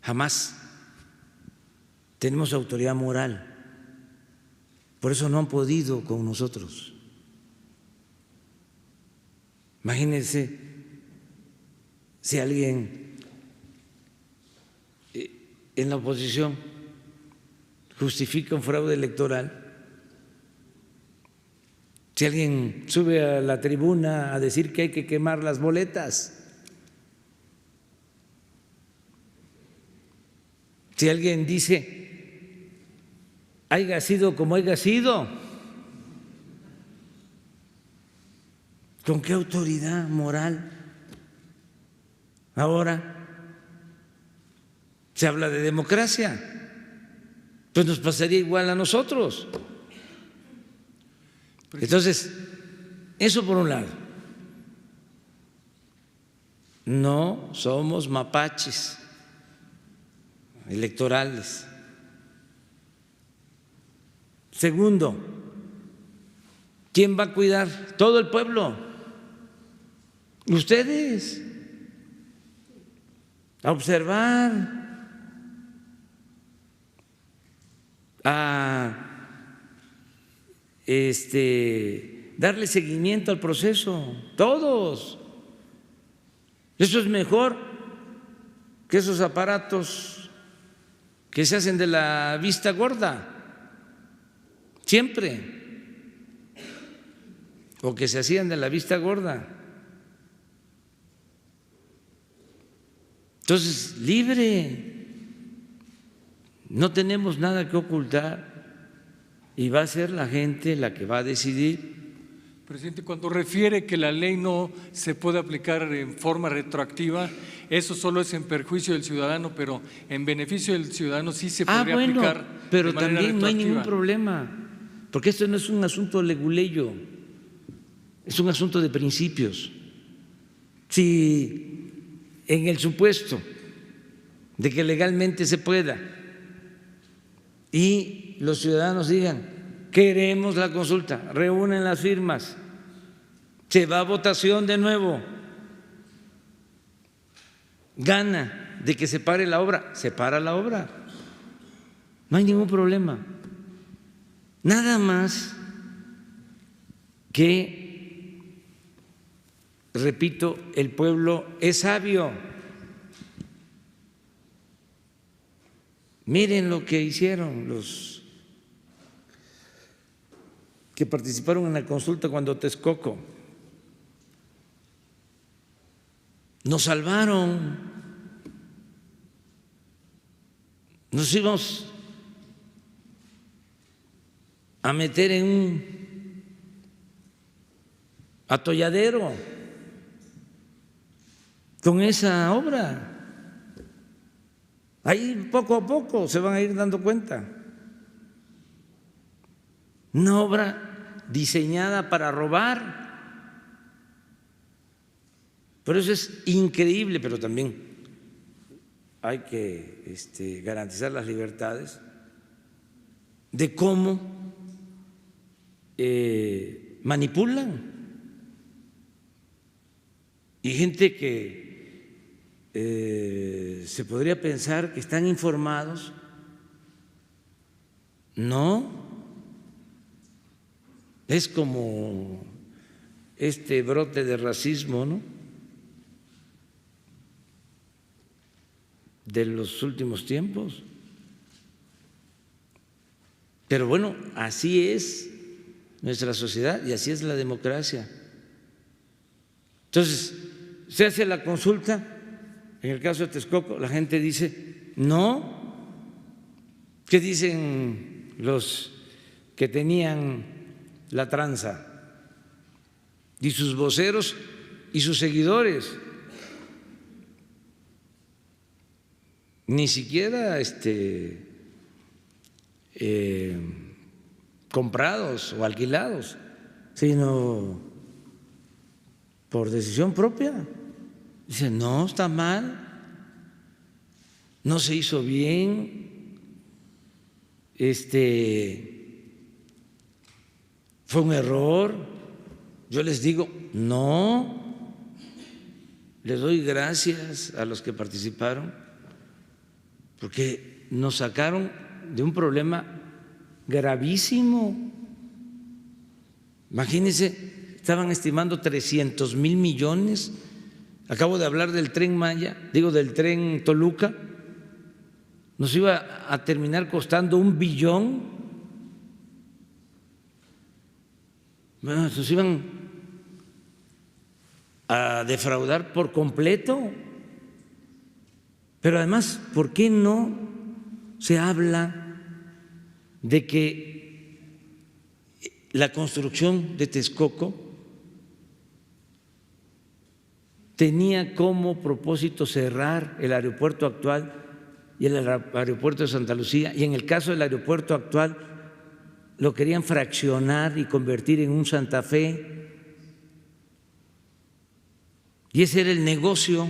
jamás. Tenemos autoridad moral, por eso no han podido con nosotros. Imagínense si alguien en la oposición justifica un fraude electoral Si alguien sube a la tribuna a decir que hay que quemar las boletas, si alguien dice haya sido como haya sido, ¿con qué autoridad moral? Ahora se habla de democracia, pues nos pasaría igual a nosotros. Entonces, eso por un lado. No somos mapaches electorales. Segundo, ¿quién va a cuidar? Todo el pueblo. Ustedes. A observar, a darle seguimiento al proceso, todos. Eso es mejor que esos aparatos que se hacen de la vista gorda, siempre, o que se hacían de la vista gorda. Entonces, libre, no tenemos nada que ocultar. Y va a ser la gente la que va a decidir. Presidente, cuando refiere que la ley no se puede aplicar en forma retroactiva, eso solo es en perjuicio del ciudadano, pero en beneficio del ciudadano sí se podría aplicar. Pero de manera también no hay ningún retroactiva. problema, porque esto no es un asunto leguleyo, es un asunto de principios. Si en el supuesto de que legalmente se pueda y los ciudadanos digan, queremos la consulta, reúnen las firmas, se va a votación de nuevo, gana de que se pare la obra, se para la obra, no hay ningún problema. Nada más que, repito, el pueblo es sabio. Miren lo que hicieron los que participaron en la consulta cuando Texcoco. Nos salvaron. Nos íbamos a meter en un atolladero con esa obra. Ahí poco a poco se van a ir dando cuenta. Una obra diseñada para robar. Por eso es increíble, pero también hay que garantizar las libertades de cómo manipulan. Y gente que se podría pensar que están informados. No. Es como este brote de racismo, ¿no?, de los últimos tiempos. Pero bueno, así es nuestra sociedad y así es la democracia. Entonces, se hace la consulta, en el caso de Texcoco, la gente dice no. ¿Qué dicen los que tenían la tranza? Y sus voceros y sus seguidores. Ni siquiera comprados o alquilados, sino por decisión propia. Dicen, no, está mal, no se hizo bien, fue un error. Yo les digo, no, les doy gracias a los que participaron, porque nos sacaron de un problema gravísimo. Imagínense, estaban estimando 300,000 millones. Acabo de hablar del Tren Maya, del Tren Toluca. Nos iba a terminar costando 1 billón. Bueno, nos iban a defraudar por completo. Pero además, ¿por qué no se habla de que la construcción de Texcoco tenía como propósito cerrar el aeropuerto actual y el aeropuerto de Santa Lucía? Y en el caso del aeropuerto actual lo querían fraccionar y convertir en un Santa Fe. Y ese era el negocio.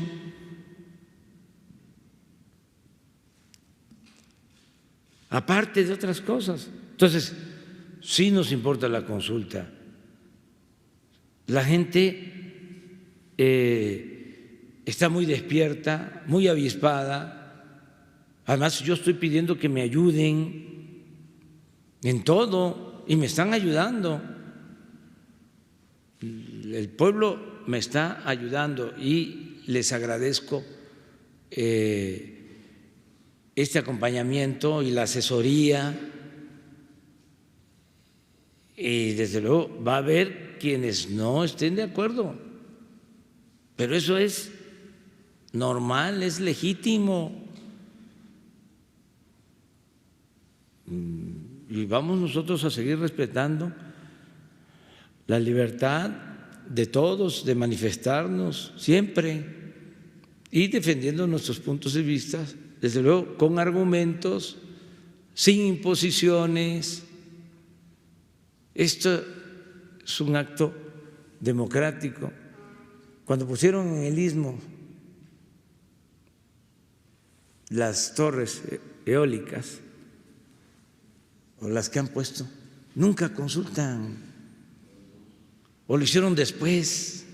Aparte de otras cosas. Entonces, sí nos importa la consulta. La gente está muy despierta, muy avispada. Además, yo estoy pidiendo que me ayuden en todo y me están ayudando. El pueblo me está ayudando y les agradezco este acompañamiento y la asesoría, y desde luego va a haber quienes no estén de acuerdo, pero eso es normal, es legítimo, y vamos nosotros a seguir respetando la libertad de todos de manifestarnos siempre y defendiendo nuestros puntos de vista, desde luego con argumentos, sin imposiciones. Esto es un acto democrático. Cuando pusieron en el Istmo las torres eólicas o las que han puesto, nunca consultan, o lo hicieron después.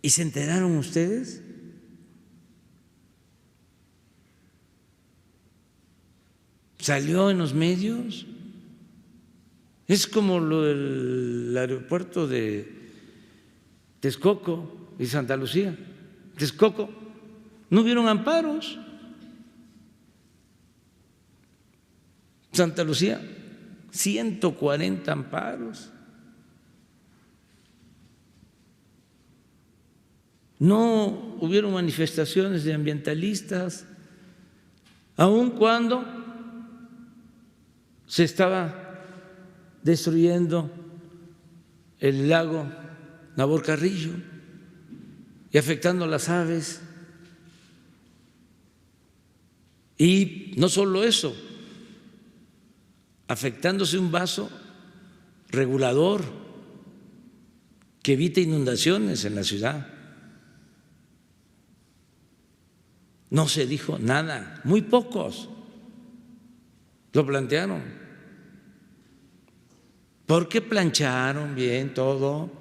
¿Y se enteraron ustedes? ¿Salió en los medios? Es como lo del aeropuerto de Texcoco y Santa Lucía. Texcoco, no hubieron amparos. Santa Lucía, 140 amparos. No hubieron manifestaciones de ambientalistas, aun cuando se estaba destruyendo el lago Nabor Carrillo y afectando a las aves. Y no solo eso, afectándose un vaso regulador que evite inundaciones en la ciudad. No se dijo nada, muy pocos lo plantearon, porque plancharon bien todo.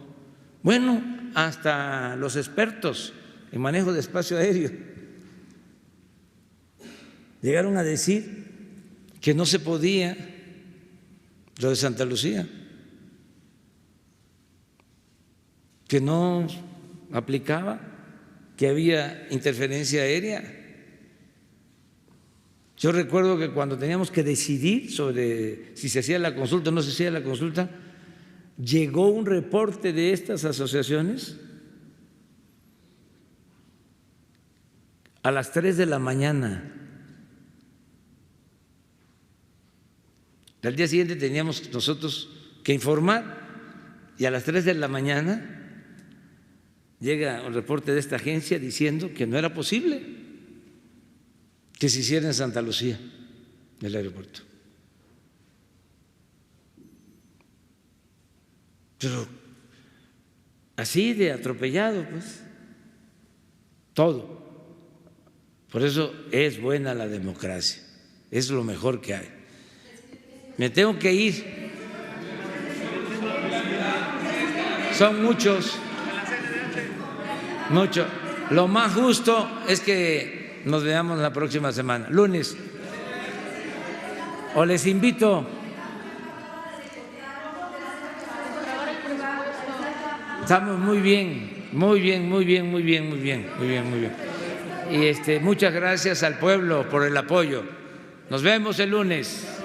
Bueno, hasta los expertos en manejo de espacio aéreo llegaron a decir que no se podía lo de Santa Lucía, que no aplicaba, que había interferencia aérea. Yo recuerdo que cuando teníamos que decidir sobre si se hacía la consulta o no se hacía la consulta, llegó un reporte de estas asociaciones a las 3 de la mañana. Al día siguiente teníamos nosotros que informar y a las 3 de la mañana llega un reporte de esta agencia diciendo que no era posible que se hiciera en Santa Lucía, el aeropuerto. Pero así de atropellado, pues, todo. Por eso es buena la democracia, es lo mejor que hay. Me tengo que ir. Son muchos. Lo más justo es que nos veamos la próxima semana, lunes. O les invito. Estamos muy bien, muy bien, muy bien, muy bien, muy bien, muy bien, muy bien. Y muchas gracias al pueblo por el apoyo. Nos vemos el lunes.